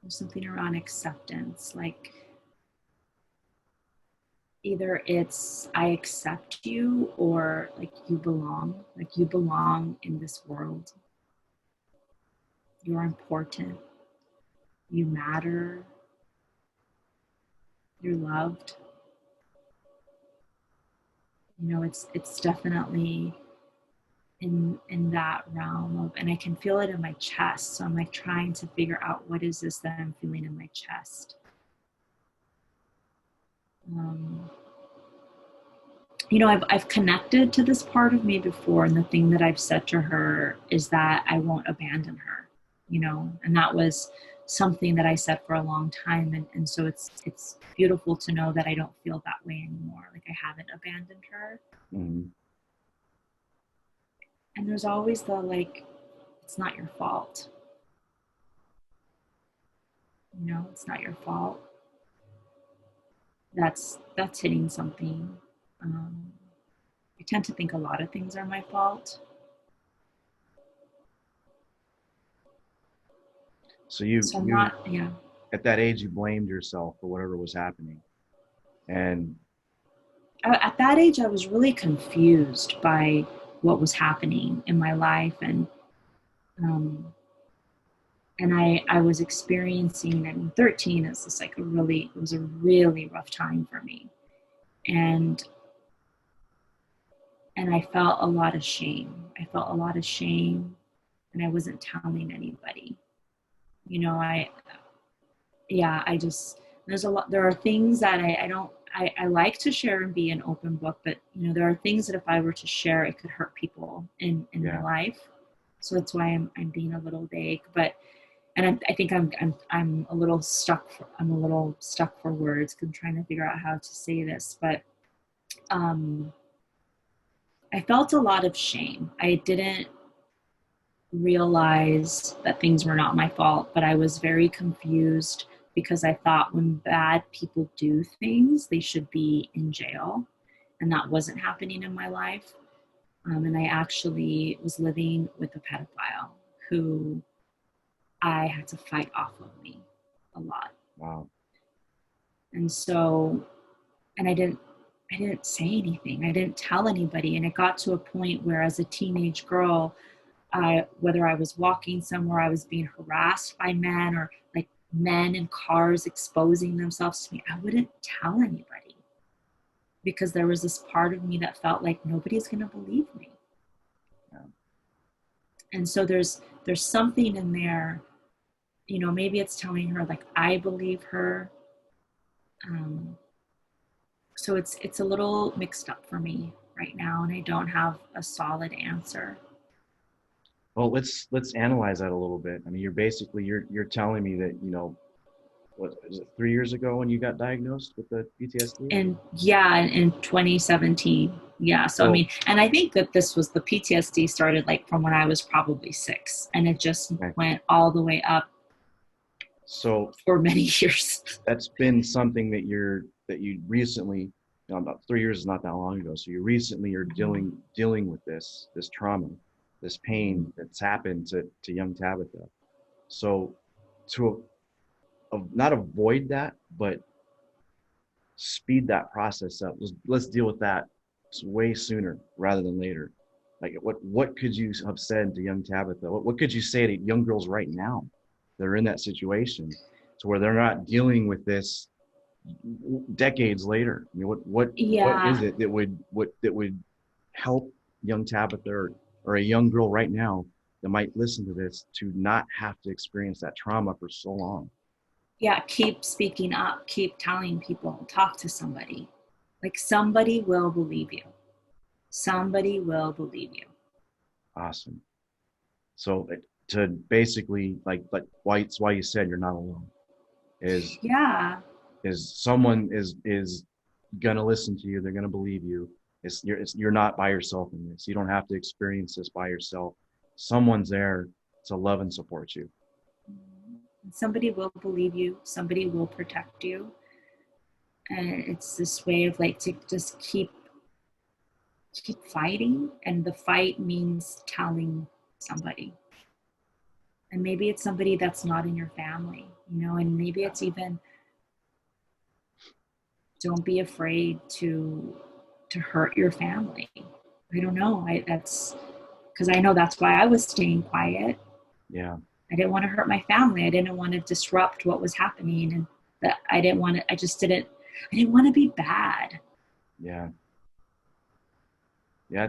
[SPEAKER 1] There's something around acceptance, like either it's I accept you or like you belong in this world. You're important. You matter. You're loved. You know, it's definitely in that realm of, and I can feel it in my chest. So I'm like trying to figure out what is this that I'm feeling in my chest. Um, you know, I've connected to this part of me before, and the thing that I've said to her is that I won't abandon her, you know, and that was something that I said for a long time, and so it's beautiful to know that I don't feel that way anymore. Like I haven't abandoned her.
[SPEAKER 2] Mm-hmm.
[SPEAKER 1] And there's always the like, it's not your fault, you know, it's not your fault. That's hitting something. Um, I tend to think a lot of things are my fault.
[SPEAKER 2] So
[SPEAKER 1] So I'm
[SPEAKER 2] you
[SPEAKER 1] not, yeah.
[SPEAKER 2] at that age, you blamed yourself for whatever was happening. And
[SPEAKER 1] At that age, I was really confused by what was happening in my life, um, and I was experiencing. I mean, 13 is just like it was a really rough time for me, and I felt a lot of shame. I felt a lot of shame, and I wasn't telling anybody. You know, I just, there's a lot, there are things that I don't, I like to share and be an open book, but you know, there are things that if I were to share, it could hurt people in my
[SPEAKER 2] yeah,
[SPEAKER 1] life. So that's why I'm being a little vague, but, and I think I'm a little stuck I'm a little stuck for words because I'm trying to figure out how to say this, but, um, I felt a lot of shame. I didn't realize that things were not my fault, but I was very confused because I thought when bad people do things, they should be in jail. And that wasn't happening in my life. And I actually was living with a pedophile who I had to fight off of me a lot.
[SPEAKER 2] wow.
[SPEAKER 1] And so, and I didn't say anything. I didn't tell anybody. And it got to a point where as a teenage girl, whether I was walking somewhere, I was being harassed by men or like men in cars exposing themselves to me, I wouldn't tell anybody because there was this part of me that felt like nobody's going to believe me.
[SPEAKER 2] Yeah.
[SPEAKER 1] And so there's something in there, you know, maybe it's telling her like I believe her. Um, so it's a little mixed up for me right now, and I don't have a solid answer.
[SPEAKER 2] Well, let's analyze that a little bit. I mean, you're telling me that, you know, what is it, 3 years ago when you got diagnosed with the PTSD?
[SPEAKER 1] And yeah, in 2017. Yeah. So, I
[SPEAKER 2] So,
[SPEAKER 1] mean, and I think that this was the PTSD started like from when I was probably 6, and it just
[SPEAKER 2] okay.
[SPEAKER 1] went all the way up
[SPEAKER 2] So
[SPEAKER 1] for many years.
[SPEAKER 2] that's been something that you recently, you know, about 3 years is not that long ago. So you recently are dealing with this trauma, this pain that's happened to young Tabitha. So to not avoid that, but speed that process up. Let's deal with that way sooner rather than later. Like what could you have said to young Tabitha? What could you say to young girls right now that are in that situation to where they're not dealing with this decades later? I mean, what is
[SPEAKER 1] Yeah.
[SPEAKER 2] it that would help young Tabitha or a young girl right now that might listen to this to not have to experience that trauma for so long?
[SPEAKER 1] Yeah. Keep speaking up, keep telling people, talk to somebody. Like somebody will believe you. Somebody will believe you.
[SPEAKER 2] Awesome. So to basically like why it's why you said you're not alone is
[SPEAKER 1] Yeah.
[SPEAKER 2] someone is gonna listen to you. They're gonna believe you. You're not by yourself in this. You don't have to experience this by yourself. Someone's there to love and support you.
[SPEAKER 1] Somebody will believe you. Somebody will protect you. And it's this way of like to just keep fighting, and the fight means telling somebody, and maybe it's somebody that's not in your family. and maybe it's even, don't be afraid to hurt your family. I don't know. That's because I know that's why I was staying quiet.
[SPEAKER 2] Yeah.
[SPEAKER 1] I didn't want to hurt my family. I didn't want to disrupt what was happening, and that I didn't want to. I didn't want to be bad.
[SPEAKER 2] Yeah. Yeah.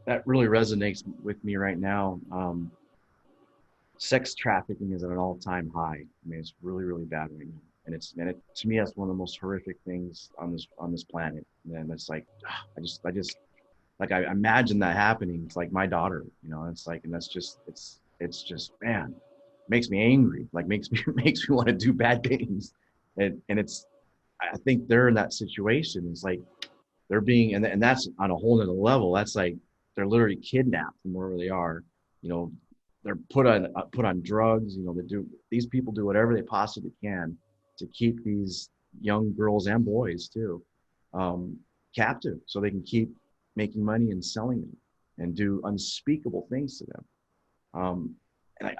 [SPEAKER 2] That really resonates with me right now. Sex trafficking is at an all-time high. I mean, it's really, really bad right now. And to me, that's one of the most horrific things on this planet. And it's like, I just like, I imagine that happening. It's like my daughter, it's like, and it's just, man, makes me angry. Like makes me want to do bad things. And I think they're in that situation. It's like they're being, and that's on a whole nother level. That's like, they're literally kidnapped from wherever they are, you know, they're put on drugs. These people do whatever they possibly can to keep these young girls and boys too, captive, so they can keep making money and selling them and do unspeakable things to them. And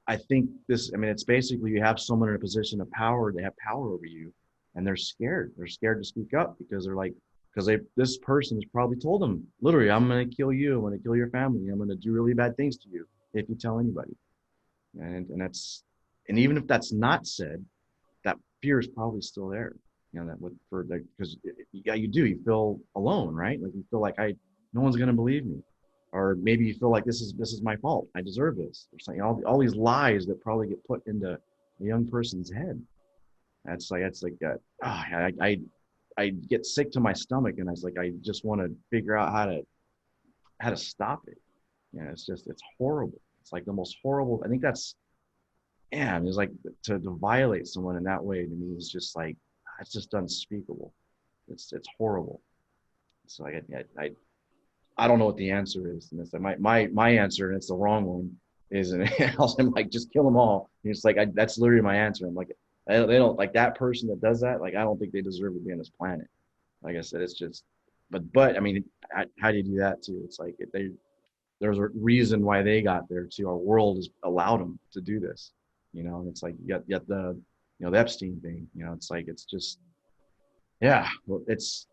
[SPEAKER 2] I think this, I mean, it's basically, you have someone in a position of power, they have power over you, and they're scared. They're scared to speak up because they're like, this person has probably told them, literally, I'm going to kill you. I'm going to kill your family. I'm going to do really bad things to you if you tell anybody. And even if that's not said, that fear is probably still there. Because you feel alone, right? Like you feel like no one's going to believe me. Or maybe you feel like this is my fault. I deserve this. Or something. All these lies that probably get put into a young person's head. I get sick to my stomach, and I just want to figure out how to stop it. It's horrible. It's like the most horrible. I think that's, man, it's like to violate someone in that way to me is just like, it's just unspeakable. It's horrible. So I don't know what the answer is, and it's like my answer, and it's the wrong one, is, and I'm like, just kill them all. And it's like that's literally my answer. I'm like, they don't, like, that person that does that. Like, I don't think they deserve to be on this planet. Like I said, it's just, but I mean, how do you do that too? It's like there's a reason why they got there too. Our world has allowed them to do this, and it's like you got the, the Epstein thing, it's like, it's just, yeah. Well, it's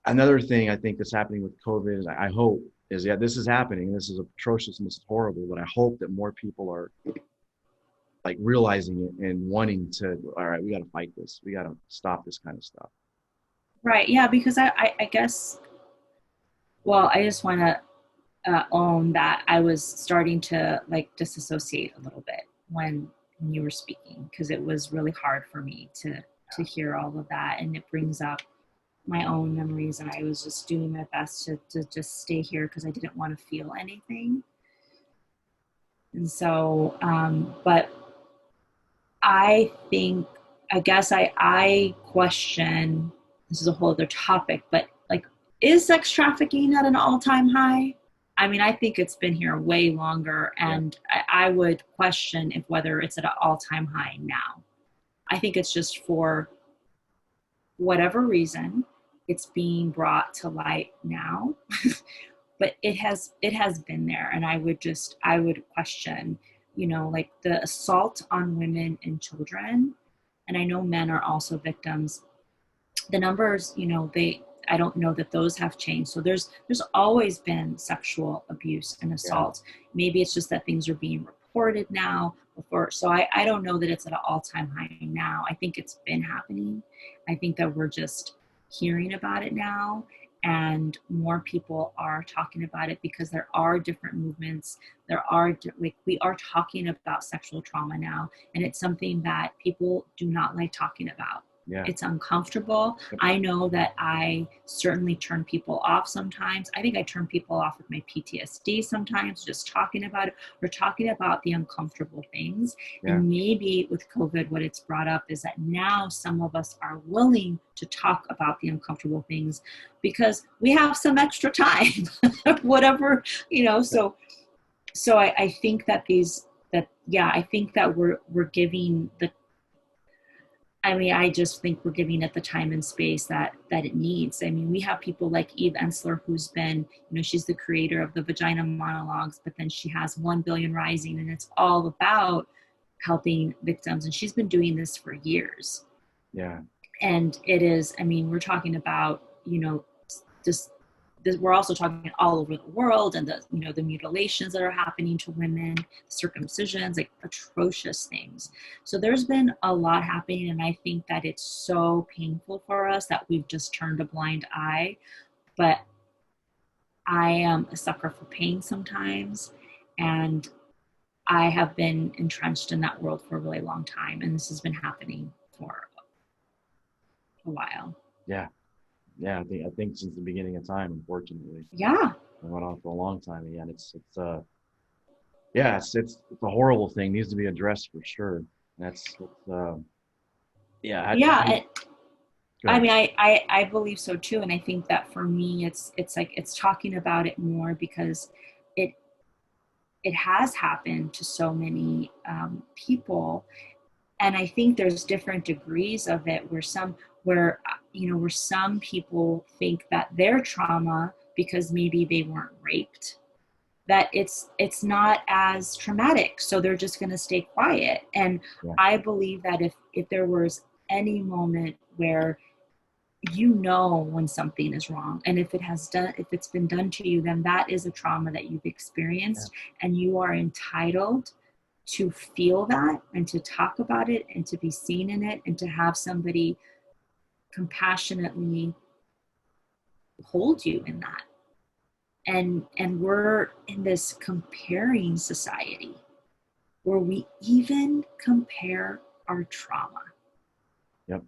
[SPEAKER 2] another thing I think that's happening with COVID is, I hope, is, yeah, this is happening. This is atrocious and this is horrible, but I hope that more people are like realizing it and wanting to, all right, we got to fight this. We got to stop this kind of stuff.
[SPEAKER 1] Right. Yeah. Because I guess, well, I just want to own that I was starting to like disassociate a little bit when you were speaking, because it was really hard for me to hear all of that, and it brings up my own memories, and I was just doing my best to just stay here because I didn't want to feel anything. And so but I think, I guess I question, this is a whole other topic, but like, is sex trafficking at an all-time high? I mean, I think it's been here way longer, and I would question if whether it's at an all-time high now. I think it's just, for whatever reason, it's being brought to light now. But it has been there, and I would question, like the assault on women and children, and I know men are also victims. The numbers, I don't know that those have changed. So there's always been sexual abuse and assault. Yeah. Maybe it's just that things are being reported now before. So I don't know that it's at an all-time high now. I think it's been happening. I think that we're just hearing about it now, and more people are talking about it because there are different movements. We are talking about sexual trauma now, and it's something that people do not like talking about. Yeah. It's uncomfortable. I know that I certainly turn people off sometimes. I think I turn people off with my PTSD sometimes, just talking about it, or talking about the uncomfortable things. Yeah. And maybe with COVID, what it's brought up is that now some of us are willing to talk about the uncomfortable things because we have some extra time, whatever, so I think that I think that we're giving I just think we're giving it the time and space that it needs. I mean, we have people like Eve Ensler, who's been, she's the creator of the Vagina Monologues, but then she has 1 Billion Rising, and it's all about helping victims, and she's been doing this for years.
[SPEAKER 2] Yeah.
[SPEAKER 1] And it is, I mean, we're talking about, just this, we're also talking all over the world, and the mutilations that are happening to women, circumcisions, like atrocious things. So there's been a lot happening, and I think that it's so painful for us that we've just turned a blind eye. But I am a sucker for pain sometimes, and I have been entrenched in that world for a really long time, and this has been happening for a while.
[SPEAKER 2] Yeah. Yeah. I think since the beginning of time, unfortunately,
[SPEAKER 1] Yeah.
[SPEAKER 2] it went on for a long time. Again, yeah, it's a horrible thing. It needs to be addressed for sure. Yeah.
[SPEAKER 1] Yeah.
[SPEAKER 2] Go
[SPEAKER 1] I
[SPEAKER 2] ahead.
[SPEAKER 1] mean, I believe so too, and I think that for me, it's like it's talking about it more because it it has happened to so many people, and I think there's different degrees of it. Where some people think that their trauma, because maybe they weren't raped, that it's not as traumatic, so they're just going to stay quiet. And
[SPEAKER 2] Yeah.
[SPEAKER 1] I believe that if there was any moment where when something is wrong, and if it's been done to you, then that is a trauma that you've
[SPEAKER 2] Yeah.
[SPEAKER 1] experienced, and you are entitled to feel that and to talk about it and to be seen in it and to have somebody compassionately hold you in that. And we're in this comparing society where we even compare our trauma.
[SPEAKER 2] Yep.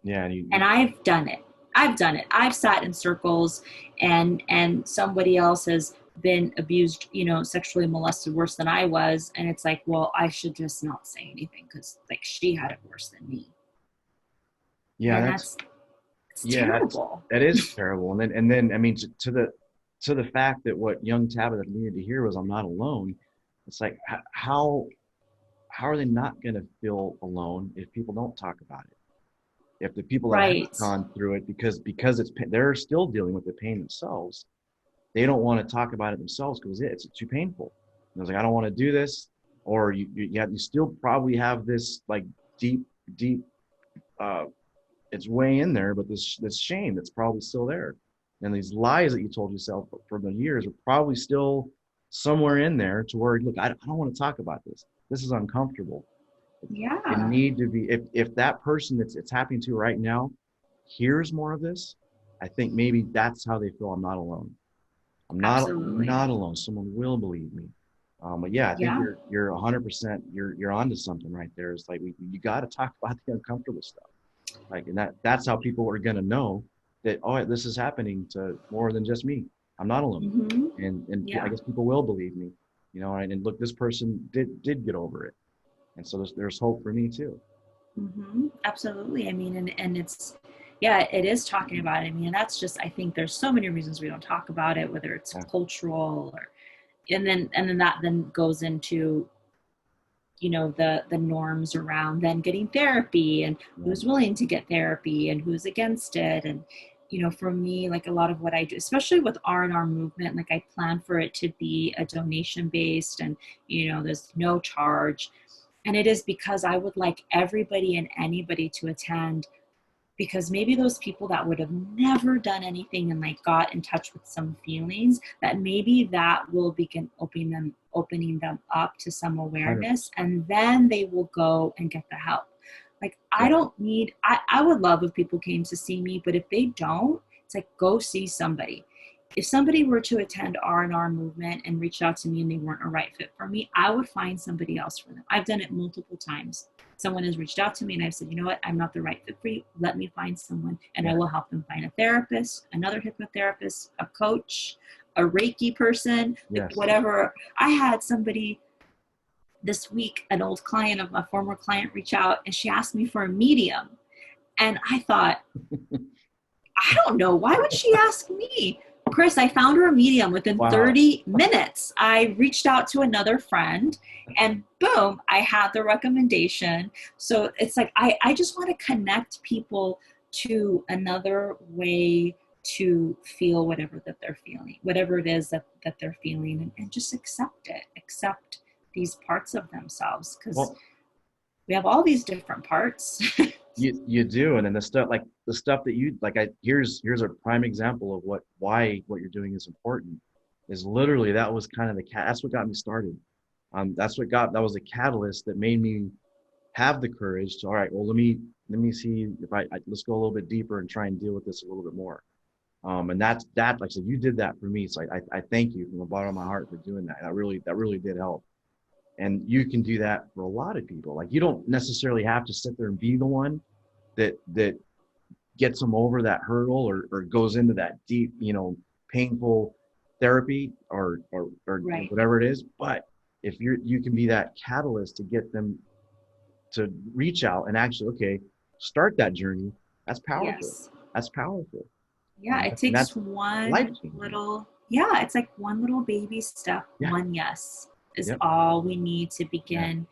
[SPEAKER 2] Yeah. And
[SPEAKER 1] And I've done it. I've sat in circles, and somebody else has been abused, sexually molested worse than I was, and it's like, well, I should just not say anything because like she had it worse than me.
[SPEAKER 2] yeah,
[SPEAKER 1] And
[SPEAKER 2] that's
[SPEAKER 1] it's
[SPEAKER 2] yeah,
[SPEAKER 1] terrible.
[SPEAKER 2] that is terrible. And then I mean to the fact that what young Tabitha needed to hear was I'm not alone. It's like how are they not going to feel alone if people don't talk about it? If the people that have
[SPEAKER 1] Right.
[SPEAKER 2] gone through it, because they're still dealing with the pain themselves, they don't want to talk about it themselves because it's too painful. And I was like, I don't want to do this, or you still probably have this like deep uh, it's way in there, but this shame that's probably still there, and these lies that you told yourself for the years are probably still somewhere in there to where look, I don't want to talk about this. This is uncomfortable. You
[SPEAKER 1] Yeah.
[SPEAKER 2] need to be if that person that's it's happening to right now hears more of this, I think maybe that's how they feel. I'm not alone. I'm
[SPEAKER 1] Absolutely.
[SPEAKER 2] not alone. Someone will believe me. But yeah, I think
[SPEAKER 1] Yeah.
[SPEAKER 2] you're 100%. You're onto something right there. It's like you got to talk about the uncomfortable stuff. Like, and that's how people are gonna know that this is happening to more than just me. I'm not alone,
[SPEAKER 1] Mm-hmm.
[SPEAKER 2] and I
[SPEAKER 1] Yeah.
[SPEAKER 2] guess people will believe me. And look, this person did get over it, and so there's hope for me too.
[SPEAKER 1] Mm-hmm. Absolutely. I mean, and it's, yeah, it is talking about it. I mean, and that's just, I think there's so many reasons we don't talk about it, whether it's
[SPEAKER 2] Yeah,
[SPEAKER 1] cultural and then that then goes into, the norms around then getting therapy and
[SPEAKER 2] yeah,
[SPEAKER 1] who's willing to get therapy and who's against it. And, for me, like a lot of what I do, especially with R&R movement, like I plan for it to be a donation based and, there's no charge. And it is because I would like everybody and anybody to attend, because maybe those people that would have never done anything and like got in touch with some feelings, that maybe that will begin opening them up to some
[SPEAKER 2] 100.
[SPEAKER 1] awareness, and then they will go and get the help. Like I
[SPEAKER 2] Yeah,
[SPEAKER 1] don't need I would love if people came to see me, but if they don't, it's like go see somebody. If somebody were to attend R&R movement and reach out to me and they weren't a right fit for me, I would find somebody else for them. I've done it multiple times. Someone has reached out to me and I've said, you know what, I'm not the right fit for you. Let me find someone, and I
[SPEAKER 2] yeah,
[SPEAKER 1] will help them find a therapist, another hypnotherapist, a coach, a Reiki person, like
[SPEAKER 2] yes.
[SPEAKER 1] whatever. I had somebody this week, an old client of my former client, reach out, and she asked me for a medium. And I thought, I don't know. Why would she ask me? Chris, I found her a medium within
[SPEAKER 2] Wow.
[SPEAKER 1] 30 minutes. I reached out to another friend and boom, I had the recommendation. So it's like, I just want to connect people to another way to feel whatever that they're feeling, whatever it is that they're feeling, and just accept it. Accept these parts of themselves, because
[SPEAKER 2] Well,
[SPEAKER 1] we have all these different parts.
[SPEAKER 2] you do, and then the stuff that you like. Here's a prime example of what you're doing is important. Is literally that was kind of that's what got me started. That was a catalyst that made me have the courage to, all right, well, let me see if let's go a little bit deeper and try and deal with this a little bit more. And that, like I said, you did that for me. So I thank you from the bottom of my heart for doing that. That really did help. And you can do that for a lot of people. Like, you don't necessarily have to sit there and be the one that gets them over that hurdle, or goes into that deep, painful therapy, or
[SPEAKER 1] Right.
[SPEAKER 2] whatever it is. But if you can be that catalyst to get them to reach out and actually, okay, start that journey. That's powerful.
[SPEAKER 1] Yes.
[SPEAKER 2] That's powerful.
[SPEAKER 1] Yeah, it
[SPEAKER 2] And
[SPEAKER 1] takes
[SPEAKER 2] that's life
[SPEAKER 1] one
[SPEAKER 2] changing.
[SPEAKER 1] little, yeah, it's like one little baby step.
[SPEAKER 2] Yeah.
[SPEAKER 1] One yes is
[SPEAKER 2] Yep.
[SPEAKER 1] all we need to
[SPEAKER 2] Yeah.
[SPEAKER 1] begin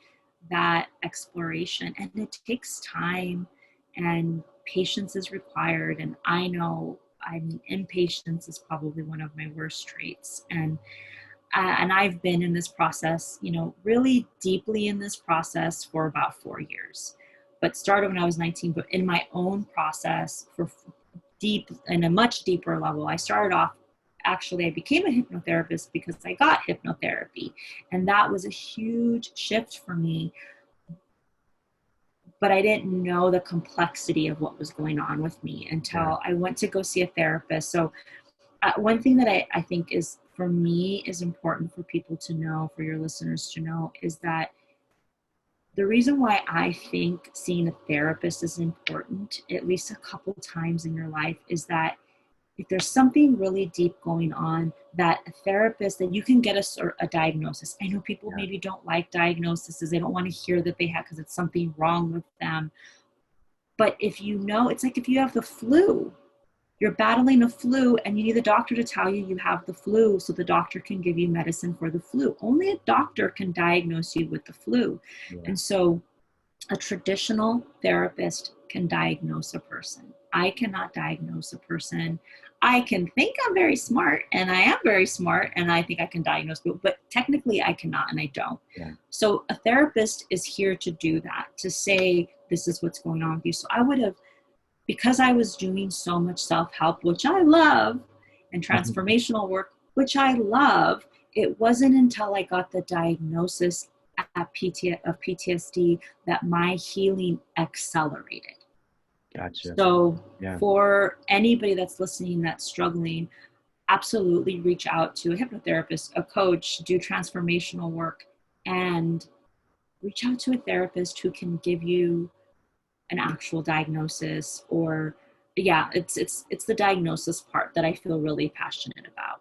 [SPEAKER 1] that exploration. And it takes time, and patience is required. And I know, I mean, impatience is probably one of my worst traits. And I've been in this process, really deeply in this process for about 4 years. But started when I was 19, but in my own process for deep, in a much deeper level. I started off, actually, I became a hypnotherapist because I got hypnotherapy. And that was a huge shift for me. But I didn't know the complexity of what was going on with me
[SPEAKER 2] Right.
[SPEAKER 1] until I went to go see a therapist. So one thing that I think is, for me, is important for people to know, for your listeners to know, is that the reason why I think seeing a therapist is important, at least a couple times in your life, is that if there's something really deep going on, that a therapist, that you can get a diagnosis. I know people
[SPEAKER 2] Yeah.
[SPEAKER 1] maybe don't like diagnoses. They don't want to hear that they have, because it's something wrong with them. But if it's like if you have the flu, you're battling a flu and you need the doctor to tell you have the flu so the doctor can give you medicine for the flu. Only a doctor can diagnose you with the flu.
[SPEAKER 2] Yeah.
[SPEAKER 1] And so a traditional therapist can diagnose a person. I cannot diagnose a person. I can think I'm very smart, and I am very smart, and I think I can diagnose people, but technically I cannot, and I don't.
[SPEAKER 2] Yeah.
[SPEAKER 1] So a therapist is here to do that, to say, this is what's going on with you. So I would have, because I was doing so much self-help, which I love, and transformational work, which I love, it wasn't until I got the diagnosis of PTSD that my healing accelerated.
[SPEAKER 2] Gotcha.
[SPEAKER 1] So
[SPEAKER 2] Yeah.
[SPEAKER 1] for anybody that's listening, that's struggling, absolutely reach out to a hypnotherapist, a coach, do transformational work, and reach out to a therapist who can give you an actual diagnosis. Or yeah, it's the diagnosis part that I feel really passionate about.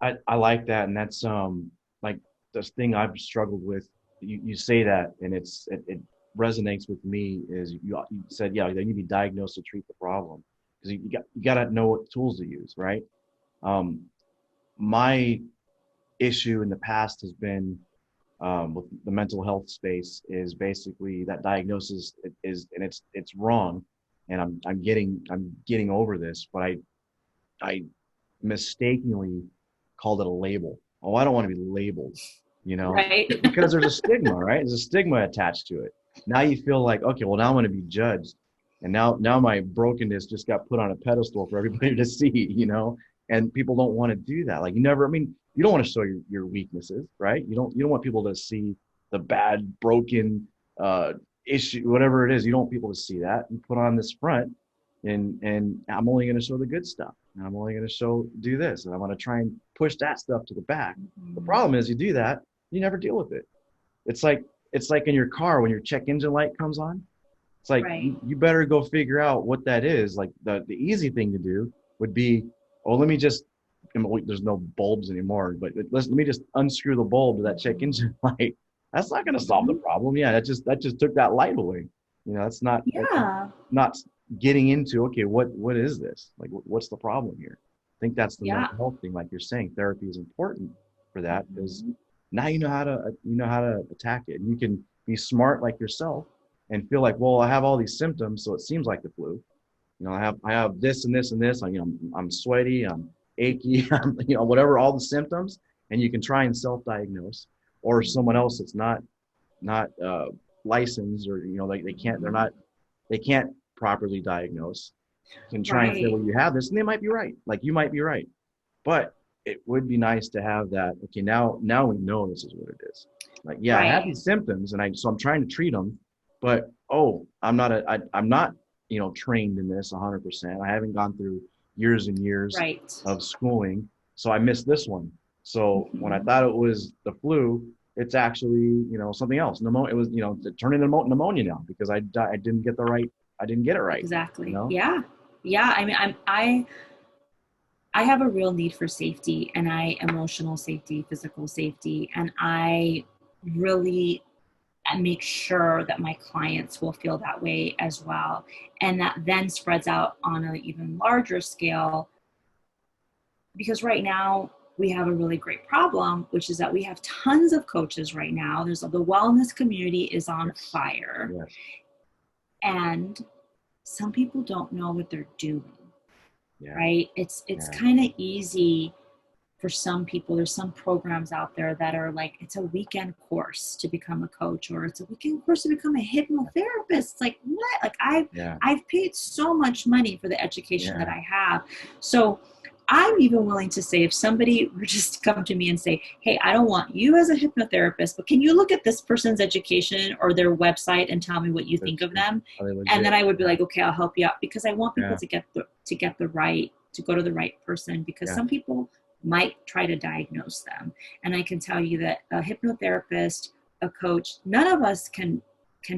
[SPEAKER 2] I like that. And that's like this thing I've struggled with. You say that, and it resonates with me. Is you said, yeah, you need to be diagnosed to treat the problem, because you got to know what tools to use, right? um my issue in the past has been, with the mental health space, is basically that diagnosis is, and it's wrong, and I'm getting over this, but I mistakenly called it a label. Oh, I don't want to be labeled,
[SPEAKER 1] Right.
[SPEAKER 2] because there's a stigma, right? There's a stigma attached to it. Now you feel like, okay, well, now I'm going to be judged, and now my brokenness just got put on a pedestal for everybody to see, and people don't want to do that. Like, I mean, you don't want to show your weaknesses, right? You don't want people to see the bad, broken, issue, whatever it is. You don't want people to see that. You put on this front, and I'm only going to show the good stuff, and I'm only going to do this, and I'm going to try and push that stuff to the back. The
[SPEAKER 1] Mhm.
[SPEAKER 2] problem is, you do that, you never deal with it. It's like in your car when your check engine light comes on. It's like,
[SPEAKER 1] Right.
[SPEAKER 2] you better go figure out what that is. Like, the easy thing to do would be, oh, let me just, there's no bulbs anymore, but let me just unscrew the bulb to that check engine light. That's not going to solve the
[SPEAKER 1] Mhm.
[SPEAKER 2] problem. Yeah, that just took that light away. That's
[SPEAKER 1] Yeah.
[SPEAKER 2] not getting into, okay, what is this? Like, what's the problem here? I think that's the
[SPEAKER 1] Yeah.
[SPEAKER 2] mental health thing. Like you're saying, therapy is important for that, because
[SPEAKER 1] Mhm.
[SPEAKER 2] now you know how to attack it, and you can be smart like yourself and feel like, well, I have all these symptoms, so it seems like the flu. I have this and this and this. I'm sweaty, I'm achy, I'm, whatever, all the symptoms, and you can try and self-diagnose, or someone else that's not licensed, or like they can't properly diagnose, can try and say,
[SPEAKER 1] Right.
[SPEAKER 2] well, you have this, and they might be right. Like, you might be right, but it would be nice to have that. Okay, now we know this is what it is. Like, yeah, I have
[SPEAKER 1] Right.
[SPEAKER 2] these symptoms, and so I'm trying to treat them, but oh, I'm not trained in this 100%. I haven't gone through years and years
[SPEAKER 1] Right.
[SPEAKER 2] of schooling, so I missed this one. So when I
[SPEAKER 1] Hmm.
[SPEAKER 2] thought it was the flu, it's actually something else. Pneumonia. It was it turned into pneumonia now because I didn't get I didn't get it right.
[SPEAKER 1] Exactly. Yeah. Yeah. I mean, I have a real need for safety, and emotional safety, physical safety, and I really make sure that my clients will feel that way as well. And that then spreads out on an even larger scale, because right now we have a really great problem, which is that we have tons of coaches right now. The wellness community is on
[SPEAKER 2] Yes.
[SPEAKER 1] fire,
[SPEAKER 2] Yes.
[SPEAKER 1] and some people don't know what they're doing,
[SPEAKER 2] Yeah.
[SPEAKER 1] right? It's
[SPEAKER 2] Yeah.
[SPEAKER 1] kind of easy for some people. There's some programs out there that are like, it's a weekend course to become a coach, or it's a weekend course to become a hypnotherapist. It's like, what? Like,
[SPEAKER 2] Yeah.
[SPEAKER 1] I've paid so much money for the education that
[SPEAKER 2] Yeah.
[SPEAKER 1] I have. So I'm even willing to say, if somebody were just to come to me and say, hey, I don't want you as a hypnotherapist, but can you look at this person's education or their website and tell me what you think
[SPEAKER 2] That's
[SPEAKER 1] of
[SPEAKER 2] true.
[SPEAKER 1] them?
[SPEAKER 2] Are they
[SPEAKER 1] And
[SPEAKER 2] legit?
[SPEAKER 1] then I would be
[SPEAKER 2] Yeah.
[SPEAKER 1] like, okay, I'll help you out, because I want people
[SPEAKER 2] Yeah.
[SPEAKER 1] to get the right, to go to the right person, because
[SPEAKER 2] Yeah.
[SPEAKER 1] some people might try to diagnose them. And I can tell you that a hypnotherapist, a coach, none of us can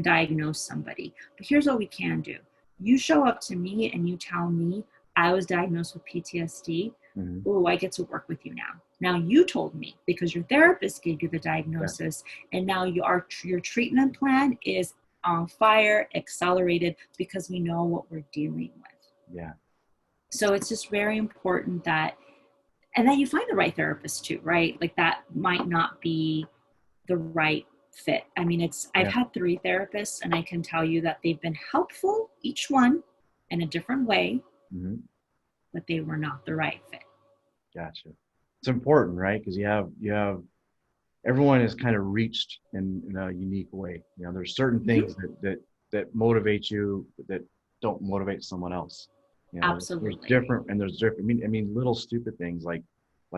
[SPEAKER 1] diagnose somebody. But here's what we can do. You show up to me and you tell me I was diagnosed with PTSD.
[SPEAKER 2] Hmm.
[SPEAKER 1] Oh, I get to work with you now. Now you told me, because your therapist gave you the
[SPEAKER 2] Yeah.
[SPEAKER 1] diagnosis, and now your treatment plan is on fire, accelerated, because we know what we're dealing with.
[SPEAKER 2] Yeah.
[SPEAKER 1] So it's just very important that, and then you find the right therapist too, right? Like, that might not be the right fit. I mean, I've
[SPEAKER 2] Yeah.
[SPEAKER 1] had 3 therapists, and I can tell you that they've been helpful, each one in a different way,
[SPEAKER 2] Hmm.
[SPEAKER 1] but they were not the right fit.
[SPEAKER 2] Gotcha. It's important, right? Because you have everyone is kind of reached in a unique way. There's certain
[SPEAKER 1] Mm-hmm.
[SPEAKER 2] things that motivate you that don't motivate someone else. There's
[SPEAKER 1] Absolutely.
[SPEAKER 2] different, and there's different. I mean, little stupid things like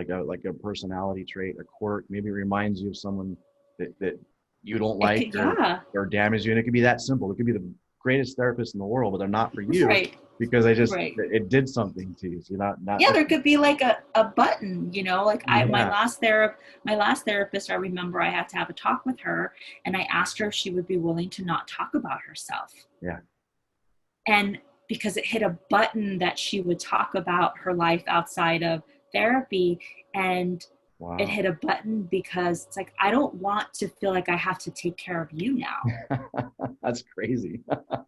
[SPEAKER 2] a personality trait, a quirk. Maybe it reminds you of someone that you don't
[SPEAKER 1] It
[SPEAKER 2] like,
[SPEAKER 1] could, yeah.
[SPEAKER 2] or damage you, and it could be that simple. It could be the greatest therapist in the world, but they're not for you
[SPEAKER 1] Right.
[SPEAKER 2] because
[SPEAKER 1] Right.
[SPEAKER 2] it did something to you. So you're not
[SPEAKER 1] Yeah, there
[SPEAKER 2] looking.
[SPEAKER 1] could be like a button, like
[SPEAKER 2] Yeah.
[SPEAKER 1] my last therapist, I remember I had to have a talk with her, and I asked her if she would be willing to not talk about herself.
[SPEAKER 2] Yeah.
[SPEAKER 1] And because it hit a button that she would talk about her life outside of therapy, and it
[SPEAKER 2] Wow.
[SPEAKER 1] hit a button because it's like, I don't want to feel like I have to take care of you now.
[SPEAKER 2] That's crazy.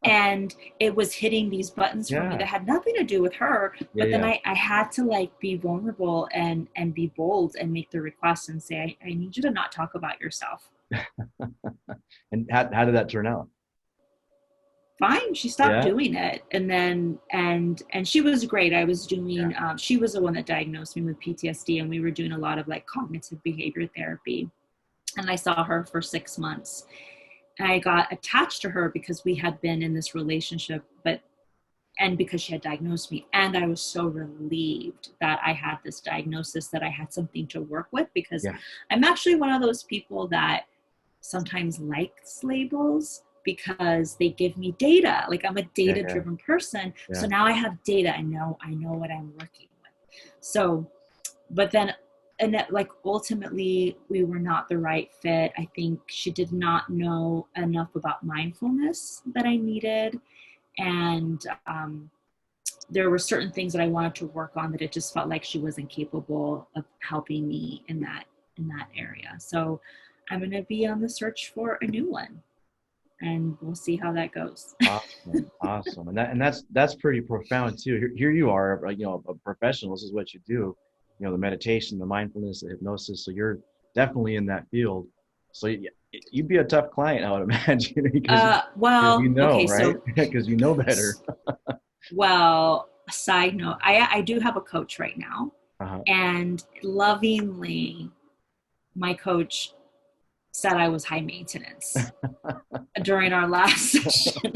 [SPEAKER 1] And it was hitting these buttons for me
[SPEAKER 2] Yeah.
[SPEAKER 1] that had nothing to do with her.
[SPEAKER 2] Yeah.
[SPEAKER 1] But then
[SPEAKER 2] Yeah.
[SPEAKER 1] I had to, like, be vulnerable and be bold and make the request and say, I need you to not talk about yourself.
[SPEAKER 2] And how did that turn out?
[SPEAKER 1] Fine, she stopped
[SPEAKER 2] Yeah.
[SPEAKER 1] doing it. And then and she was great. I was
[SPEAKER 2] Yeah.
[SPEAKER 1] doing she was the one that diagnosed me with PTSD, and we were doing a lot of, like, cognitive behavior therapy. And I saw her for 6 months. I got attached to her because we had been in this relationship, and because she had diagnosed me. And I was so relieved that I had this diagnosis, that I had something to work with, because
[SPEAKER 2] Yeah.
[SPEAKER 1] I'm actually one of those people that sometimes likes labels, because they give me data. Like, I'm a
[SPEAKER 2] Yeah. Yeah.
[SPEAKER 1] data-driven person. So
[SPEAKER 2] Yeah.
[SPEAKER 1] now I have data. I know what I'm working with. So, but then, and that, like, ultimately we were not the right fit. I think she did not know enough about mindfulness that I needed. And there were certain things that I wanted to work on that it just felt like she wasn't capable of helping me in that area. So I'm going to be on the search for a new one, and we'll see how that goes.
[SPEAKER 2] Awesome. Awesome. And that's pretty profound too. Here you are, a professional. This is what you do. The meditation, the mindfulness, the hypnosis. So you're definitely in that field. So you'd be a tough client, I would imagine, because you
[SPEAKER 1] Well,
[SPEAKER 2] know,
[SPEAKER 1] okay,
[SPEAKER 2] right?
[SPEAKER 1] so,
[SPEAKER 2] Because you know better.
[SPEAKER 1] well, side note, I do have a coach right now,
[SPEAKER 2] Uh-huh.
[SPEAKER 1] and lovingly, my coach said I was high maintenance during our last session.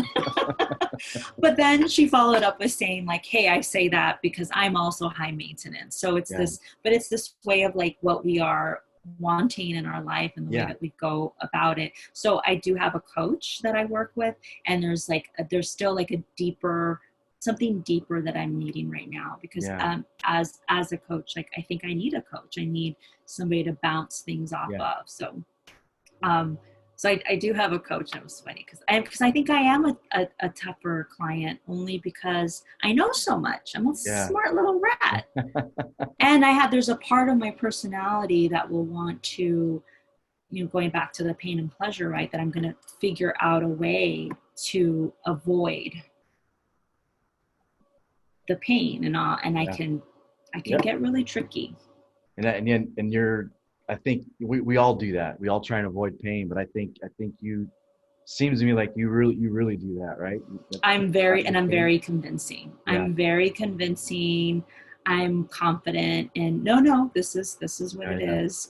[SPEAKER 1] But then she followed up with saying like, hey, I say that because I'm also high maintenance. So it's
[SPEAKER 2] Yeah.
[SPEAKER 1] this, but it's this way of like what we are wanting in our life and the way
[SPEAKER 2] Yeah.
[SPEAKER 1] that we go about it. So I do have a coach that I work with, and there's still like a deeper, something deeper that I'm needing right now, because
[SPEAKER 2] Yeah.
[SPEAKER 1] as a coach, like I think I need a coach. I need somebody to bounce things off
[SPEAKER 2] Yeah.
[SPEAKER 1] of. Um, so I do have a coach. That was funny because I think I am a tougher client, only because I know so much. I'm a
[SPEAKER 2] Yeah.
[SPEAKER 1] smart little rat. And there's a part of my personality that will want to, going back to the pain and pleasure, right? That I'm going to figure out a way to avoid the pain and all. And
[SPEAKER 2] Yeah.
[SPEAKER 1] I can
[SPEAKER 2] Yep.
[SPEAKER 1] get really tricky.
[SPEAKER 2] And you're, I think we all do that. We all try and avoid pain, but I think you, seems to me like you really do that, right?
[SPEAKER 1] I'm very convincing.
[SPEAKER 2] Yeah.
[SPEAKER 1] I'm very convincing. I'm confident, and no, this is what
[SPEAKER 2] Yeah.
[SPEAKER 1] it
[SPEAKER 2] Yeah.
[SPEAKER 1] is.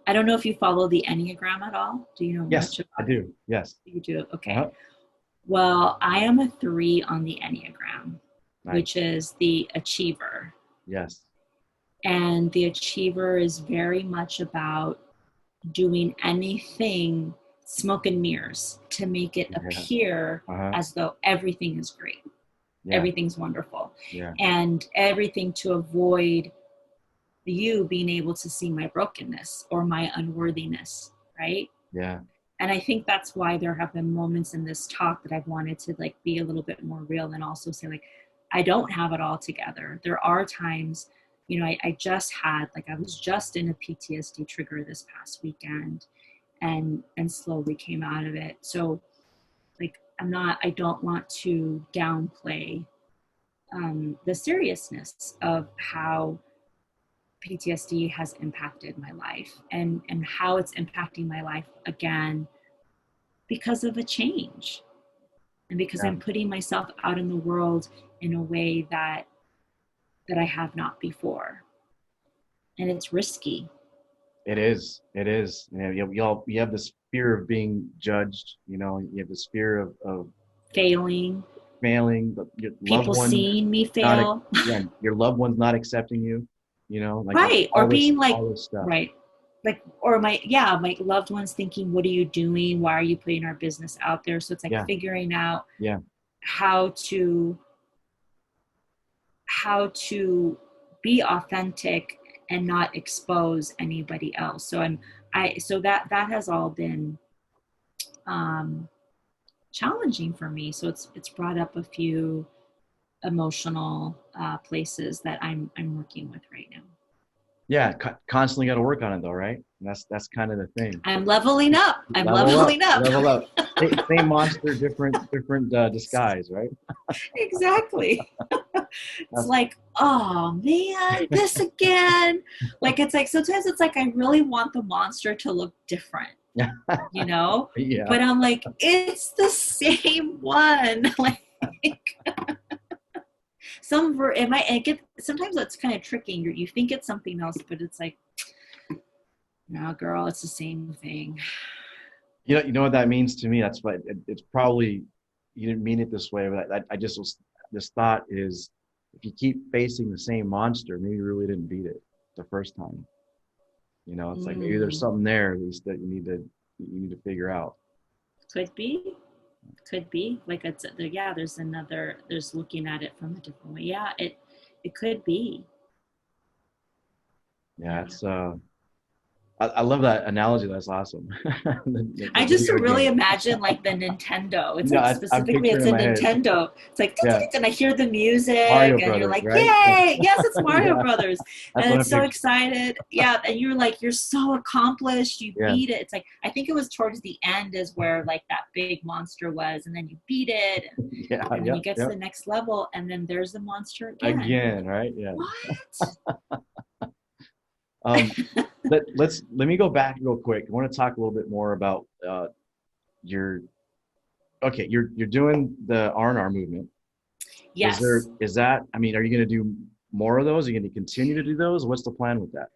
[SPEAKER 1] I don't know if you follow the Enneagram at all. Do you know
[SPEAKER 2] Yes,
[SPEAKER 1] much
[SPEAKER 2] I
[SPEAKER 1] about it?
[SPEAKER 2] do. Yes.
[SPEAKER 1] You do? Okay.
[SPEAKER 2] Uh-huh.
[SPEAKER 1] Well, I am a 3 on the Enneagram,
[SPEAKER 2] Nice.
[SPEAKER 1] which is the achiever.
[SPEAKER 2] Yes.
[SPEAKER 1] And the achiever is very much about doing anything, smoke and mirrors, to make it
[SPEAKER 2] Yeah.
[SPEAKER 1] appear
[SPEAKER 2] Uh-huh.
[SPEAKER 1] as though everything is great.
[SPEAKER 2] Yeah.
[SPEAKER 1] Everything's wonderful.
[SPEAKER 2] Yeah.
[SPEAKER 1] And everything to avoid you being able to see my brokenness or my unworthiness, right?
[SPEAKER 2] Yeah.
[SPEAKER 1] And I think that's why there have been moments in this talk that I've wanted to like be a little bit more real, and also say like, I don't have it all together. There are times, I just had, like, I was just in a PTSD trigger this past weekend, and slowly came out of it. So like, I don't want to downplay the seriousness of how PTSD has impacted my life, and how it's impacting my life again because of a change, and because
[SPEAKER 2] Yeah.
[SPEAKER 1] I'm putting myself out in the world in a way that I have not before, and it's risky.
[SPEAKER 2] It is. It is. You have this fear of being judged. You have this fear of
[SPEAKER 1] Failing,
[SPEAKER 2] failing, but your loved
[SPEAKER 1] people
[SPEAKER 2] one
[SPEAKER 1] seeing me
[SPEAKER 2] not,
[SPEAKER 1] fail.
[SPEAKER 2] yeah, your loved one's not accepting you. Like
[SPEAKER 1] Right, or being like,
[SPEAKER 2] all this stuff.
[SPEAKER 1] right, like, or my loved ones thinking, what are you doing, why are you putting our business out there? So it's like
[SPEAKER 2] Yeah.
[SPEAKER 1] figuring out
[SPEAKER 2] Yeah.
[SPEAKER 1] how to be authentic and not expose anybody else. So that has all been challenging for me. So it's brought up a few emotional places that I'm working with right now.
[SPEAKER 2] Yeah. Constantly got to work on it though, right? And that's kind of the thing.
[SPEAKER 1] I'm leveling up. I'm
[SPEAKER 2] Level up.
[SPEAKER 1] leveling up.
[SPEAKER 2] Level up. Same monster, different disguise, right?
[SPEAKER 1] Exactly. It's
[SPEAKER 2] That's,
[SPEAKER 1] like, oh man, this again. Like, it's like, sometimes it's like I really want the monster to look different,
[SPEAKER 2] yeah. Yeah.
[SPEAKER 1] but I'm like, it's the same one. Like, sometimes that's kind of tricky. You think it's something else, but it's like, no, girl, it's the same thing.
[SPEAKER 2] You know what that means to me? That's what it's probably, you didn't mean it this way, but this thought is, if you keep facing the same monster, maybe you really didn't beat it the first time. It's like maybe there's something there at least that you need to figure out.
[SPEAKER 1] Could be. Like, there's looking at it from a different way. Yeah, it could be.
[SPEAKER 2] Yeah, it's I love that analogy. That's awesome.
[SPEAKER 1] I just really imagine like the Nintendo. It's
[SPEAKER 2] No,
[SPEAKER 1] like
[SPEAKER 2] I'm
[SPEAKER 1] specifically
[SPEAKER 2] picturing
[SPEAKER 1] it's
[SPEAKER 2] in
[SPEAKER 1] a
[SPEAKER 2] my head.
[SPEAKER 1] Nintendo. It's like,
[SPEAKER 2] Yeah.
[SPEAKER 1] and I hear the music,
[SPEAKER 2] Mario
[SPEAKER 1] and you're
[SPEAKER 2] Brothers,
[SPEAKER 1] like,
[SPEAKER 2] right?
[SPEAKER 1] yay!
[SPEAKER 2] Yeah.
[SPEAKER 1] Yes, it's Mario
[SPEAKER 2] Yeah.
[SPEAKER 1] Brothers,
[SPEAKER 2] That's
[SPEAKER 1] and
[SPEAKER 2] what
[SPEAKER 1] it's
[SPEAKER 2] I'm
[SPEAKER 1] so
[SPEAKER 2] picturing.
[SPEAKER 1] excited. Yeah, and you're like, you're so accomplished. You
[SPEAKER 2] Yeah.
[SPEAKER 1] beat it. It's like, I think it was towards the end is where like that big monster was, and then you beat it,
[SPEAKER 2] Yeah.
[SPEAKER 1] and then you get to
[SPEAKER 2] Yeah.
[SPEAKER 1] the next level, and then there's the monster again.
[SPEAKER 2] Again, right? Yeah.
[SPEAKER 1] What?
[SPEAKER 2] Let me go back real quick. I want to talk a little bit more about your you're doing the R&R movement.
[SPEAKER 1] Yes.
[SPEAKER 2] Is that, I mean, are you going to do more of those? Are you going to continue to do those? What's the plan with that?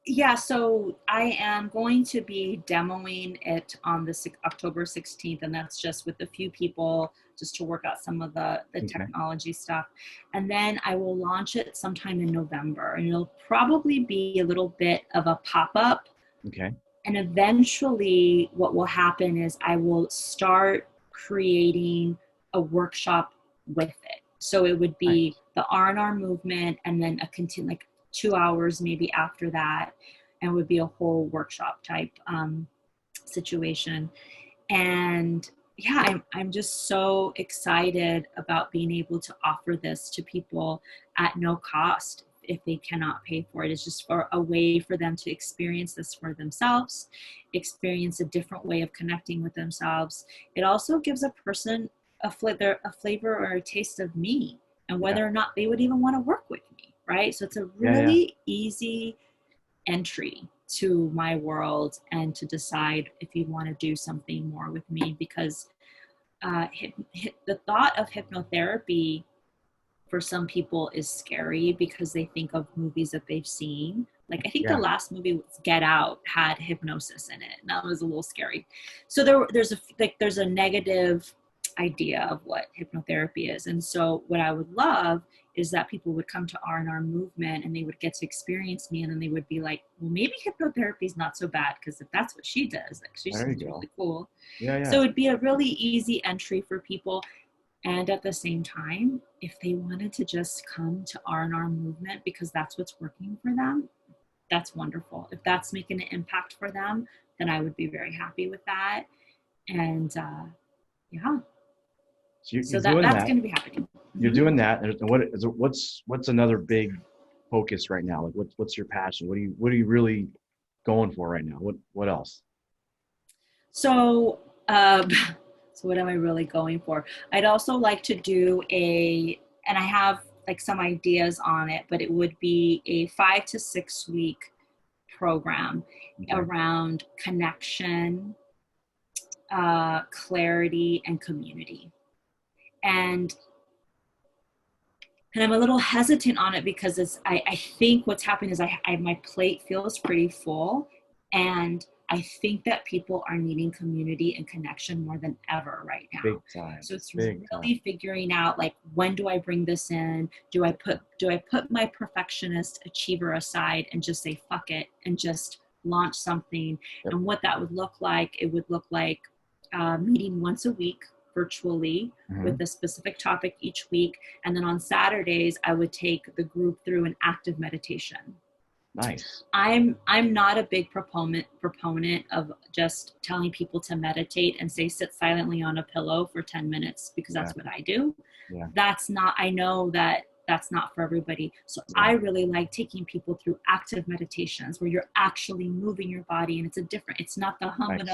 [SPEAKER 1] Yeah, so I am going to be demoing it on the October 16th, and that's just with a few people just to work out some of the
[SPEAKER 2] Okay.
[SPEAKER 1] technology stuff. And then I will launch it sometime in November, and it'll probably be a little bit of a pop-up.
[SPEAKER 2] Okay.
[SPEAKER 1] And eventually what will happen is I will start creating a workshop with it. So it would be
[SPEAKER 2] Nice.
[SPEAKER 1] the R&R movement and then a continue like 2 hours maybe after that, and would be a whole workshop type situation. And yeah, I'm just so excited about being able to offer this to people at no cost if they cannot pay for it. It's just for a way for them to experience this for themselves, experience a different way of connecting with themselves. It also gives a person a flavor or a taste of me and
[SPEAKER 2] Yeah.
[SPEAKER 1] whether or not they would even want to work with me, right? So it's a
[SPEAKER 2] Yeah. Yeah.
[SPEAKER 1] really easy entry to my world and to decide if you want to do something more with me, because the thought of hypnotherapy for some people is scary because they think of movies that they've seen. Like I think the
[SPEAKER 2] Yeah.
[SPEAKER 1] last movie was Get Out had hypnosis in it, and that was a little scary. So there's a negative idea of what hypnotherapy is, and so what I would love is that people would come to R&R movement and they would get to experience me, and then they would be like, well, maybe hypnotherapy is not so bad because if that's what she does, like she
[SPEAKER 2] There you
[SPEAKER 1] seems
[SPEAKER 2] go.
[SPEAKER 1] really cool.
[SPEAKER 2] Yeah.
[SPEAKER 1] So
[SPEAKER 2] Yeah.
[SPEAKER 1] it'd be a really easy entry for people. And at the same time, if they wanted to just come to R&R movement because that's what's working for them, that's wonderful. If that's making an impact for them, then I would be very happy with that. And yeah,
[SPEAKER 2] So you're
[SPEAKER 1] so
[SPEAKER 2] doing
[SPEAKER 1] that's
[SPEAKER 2] that.
[SPEAKER 1] going to be happening.
[SPEAKER 2] You're
[SPEAKER 1] Mhm.
[SPEAKER 2] doing that. And what is what's another big focus right now? Like what's your passion? What are you really going for right now? What else?
[SPEAKER 1] So, um, so what am I really going for? I'd also like to do and I have like some ideas on it, but it would be a 5 to 6 week program
[SPEAKER 2] Okay.
[SPEAKER 1] around connection, clarity, and community. And and I'm a little hesitant on it because I think what's happening is my plate feels pretty full, and I think that people are needing community and connection more than ever right now.
[SPEAKER 2] Big time.
[SPEAKER 1] So it's
[SPEAKER 2] Big time.
[SPEAKER 1] really figuring out like, when do I bring this in? Do I put my perfectionist achiever aside and just say fuck it and just launch something?
[SPEAKER 2] Yep.
[SPEAKER 1] And what that would look like, it would look like meeting once a week virtually with
[SPEAKER 2] Hmm.
[SPEAKER 1] a specific topic each week. And then on Saturdays, I would take the group through an active meditation.
[SPEAKER 2] Nice.
[SPEAKER 1] I'm not a big proponent of just telling people to meditate and say sit silently on a pillow for 10 minutes because
[SPEAKER 2] Yeah.
[SPEAKER 1] that's what I do.
[SPEAKER 2] Yeah.
[SPEAKER 1] That's not, I know that that's not for everybody. So
[SPEAKER 2] Yeah.
[SPEAKER 1] I really like taking people through active meditations where you're actually moving your body, and it's not the hum
[SPEAKER 2] Nice.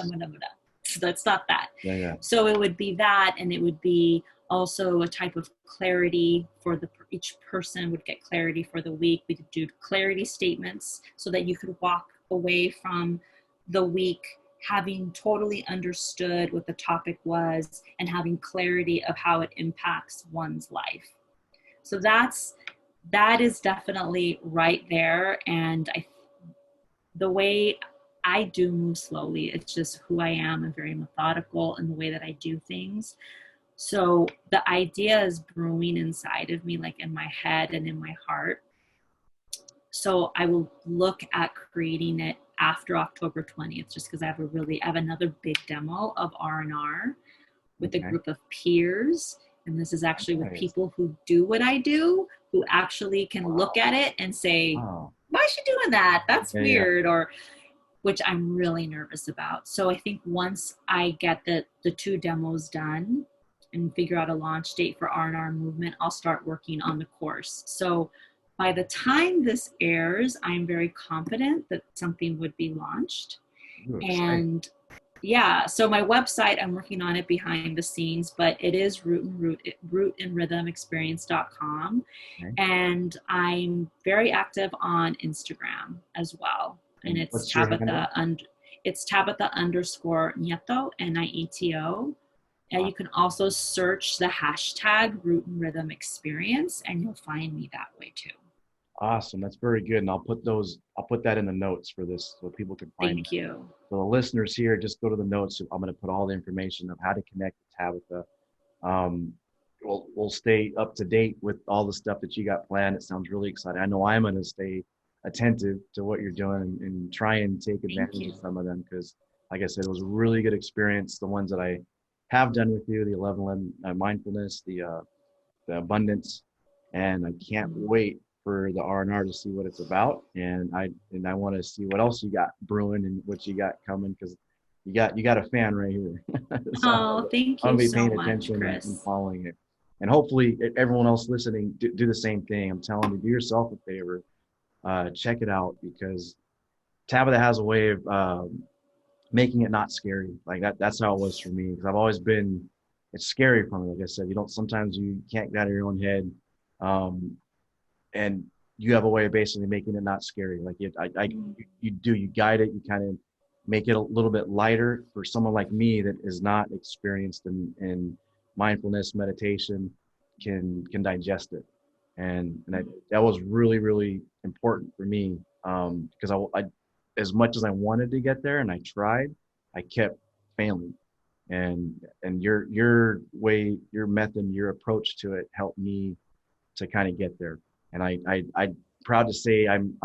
[SPEAKER 1] that's not that.
[SPEAKER 2] Yeah. Yeah.
[SPEAKER 1] So it would be that, and it would be also a type of clarity for each person would get clarity for the week. We could do clarity statements so that you could walk away from the week having totally understood what the topic was and having clarity of how it impacts one's life. So that is definitely right there. And the way I do move slowly, it's just who I am. I'm very methodical in the way that I do things. So the idea is brewing inside of me, like in my head and in my heart. So I will look at creating it after October 20th, just because I have another big demo of R&R with a
[SPEAKER 2] Okay.
[SPEAKER 1] group of peers. And this is actually with
[SPEAKER 2] Nice.
[SPEAKER 1] people who do what I do, who actually can look
[SPEAKER 2] Wow.
[SPEAKER 1] at it and say,
[SPEAKER 2] Wow.
[SPEAKER 1] why is she doing that? That's
[SPEAKER 2] Yeah. Yeah.
[SPEAKER 1] weird. Or which I'm really nervous about. So I think once I get the two demos done and figure out a launch date for R&R movement, I'll start working on the course. So by the time this airs, I'm very confident that something would be launched.
[SPEAKER 2] Ooh, exciting.
[SPEAKER 1] And yeah, so my website, I'm working on it behind the scenes, but it is rootandrhythmexperience.com.
[SPEAKER 2] Okay.
[SPEAKER 1] And I'm very active on Instagram as well. And
[SPEAKER 2] And what's your handle?
[SPEAKER 1] It's Tabitha underscore Nieto, Nieto. And you can also search the hashtag Root and Rhythm Experience, and you'll find me that way too.
[SPEAKER 2] Awesome. That's very good. And I'll put that in the notes for this so people can find
[SPEAKER 1] Thank
[SPEAKER 2] that.
[SPEAKER 1] you.
[SPEAKER 2] So the listeners here, just go to the notes. I'm going to put all the information of how to connect with Tabitha. Um, we'll stay up to date with all the stuff that you got planned. It sounds really exciting. I know I'm going to stay attentive to what you're doing and try and take
[SPEAKER 1] Thank
[SPEAKER 2] advantage of
[SPEAKER 1] you.
[SPEAKER 2] some of them because, like I said, it was a really good experience. The ones that I have done with you, the 11 mindfulness, the abundance, and I can't wait for the R&R to see what it's about. And I want to see what else you got brewing and what you got coming because you got a fan right here. So
[SPEAKER 1] Oh, thank
[SPEAKER 2] I'm
[SPEAKER 1] you
[SPEAKER 2] gonna be
[SPEAKER 1] so
[SPEAKER 2] paying
[SPEAKER 1] much,
[SPEAKER 2] attention and
[SPEAKER 1] Chris.
[SPEAKER 2] following it. And hopefully everyone else listening do the same thing. I'm telling you, do yourself a favor, check it out because Tabitha has a way of making it not scary. Like that's how it was for me because I've always been. It's scary for me. Like I said, you don't. Sometimes you can't get out of your own head, um, and you have a way of basically making it not scary. Like you guide it. You kind of make it a little bit lighter for someone like me that is not experienced in mindfulness meditation can digest it. And that was really important for me because I as much as I wanted to get there and I tried, I kept failing. And your way, your method, your approach to it helped me to kind of get there. And I'm proud to say I'm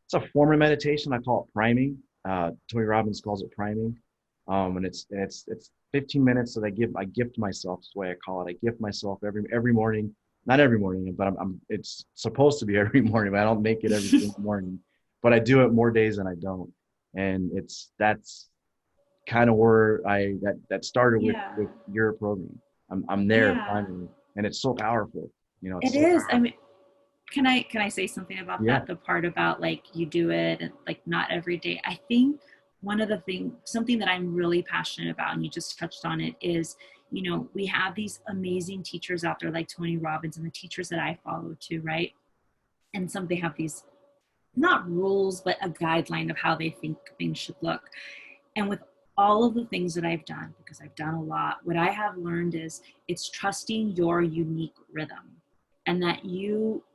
[SPEAKER 2] it's a form of meditation. I call it priming. Tony Robbins calls it priming. And it's 15 minutes that I gift myself. Is the way I call it. I gift myself every morning. Not every morning, but it's supposed to be every morning. But I don't make it every single morning. But I do it more days than I don't. And that's kind of where that started
[SPEAKER 1] Yeah.
[SPEAKER 2] with your program. I'm there
[SPEAKER 1] Yeah.
[SPEAKER 2] finally, and it's so powerful. You know, it's
[SPEAKER 1] It
[SPEAKER 2] so
[SPEAKER 1] is. I
[SPEAKER 2] powerful.
[SPEAKER 1] mean, can I say something about
[SPEAKER 2] Yeah,
[SPEAKER 1] that? The part about like you do it and like not every day. I think one of the things, something that I'm really passionate about, and you just touched on it, is we have these amazing teachers out there like Tony Robbins and the teachers that I follow too, right? And some they have these not rules, but a guideline of how they think things should look. And with all of the things that I've done, because I've done a lot, what I have learned is it's trusting your unique rhythm. And that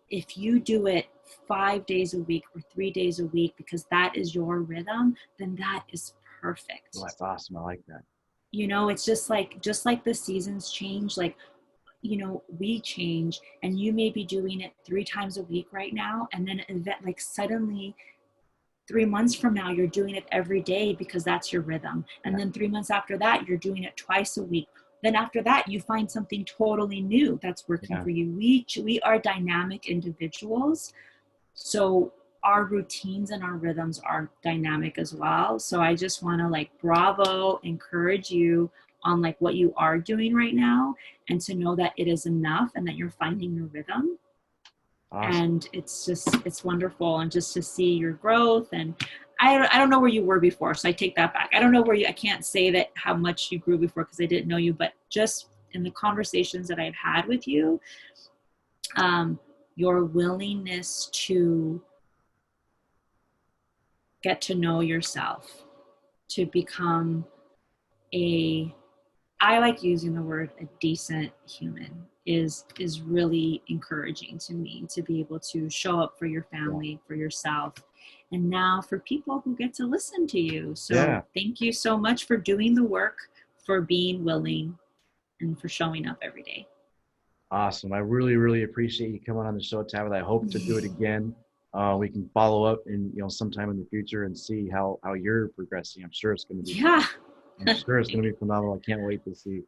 [SPEAKER 1] if you do it 5 days a week or 3 days a week, because that is your rhythm, then that is
[SPEAKER 2] well,
[SPEAKER 1] perfect.
[SPEAKER 2] that's awesome. I like that.
[SPEAKER 1] It's just like the seasons change, like we change, and you may be doing it 3 times a week right now, and then like suddenly 3 months from now you're doing it every day because that's your rhythm, and
[SPEAKER 2] Yeah,
[SPEAKER 1] then 3 months after that you're doing it twice a week. Then after that you find something totally new that's working
[SPEAKER 2] yeah.
[SPEAKER 1] for you. We are dynamic individuals, so our routines and our rhythms are dynamic as well. So I just want to like bravo, encourage you on like what you are doing right now, and to know that it is enough and that you're finding your rhythm.
[SPEAKER 2] Awesome.
[SPEAKER 1] And it's wonderful, and just to see your growth. And I don't know where you were before, so I take that back. I don't know where I can't say that how much you grew before because I didn't know you, but just in the conversations that I've had with you, your willingness to get to know yourself, to become a, I like using the word a decent human, is really encouraging to me, to be able to show up for your
[SPEAKER 2] Yeah.
[SPEAKER 1] family, for yourself, and now for people who get to listen to you. So
[SPEAKER 2] Yeah.
[SPEAKER 1] thank you so much for doing the work, for being willing, and for showing up every day.
[SPEAKER 2] Awesome. I really appreciate you coming on the show, Tabitha. I hope to do it again. We can follow up in sometime in the future and see how you're progressing. I'm sure it's going to be
[SPEAKER 1] Yeah.
[SPEAKER 2] I'm sure it's going to be phenomenal. I can't wait to see.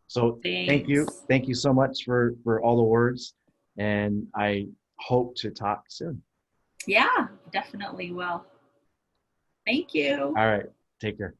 [SPEAKER 2] So
[SPEAKER 1] Thanks.
[SPEAKER 2] thank you so much for all the words, and I hope to talk soon.
[SPEAKER 1] Yeah, definitely will. Thank you.
[SPEAKER 2] All right, take care.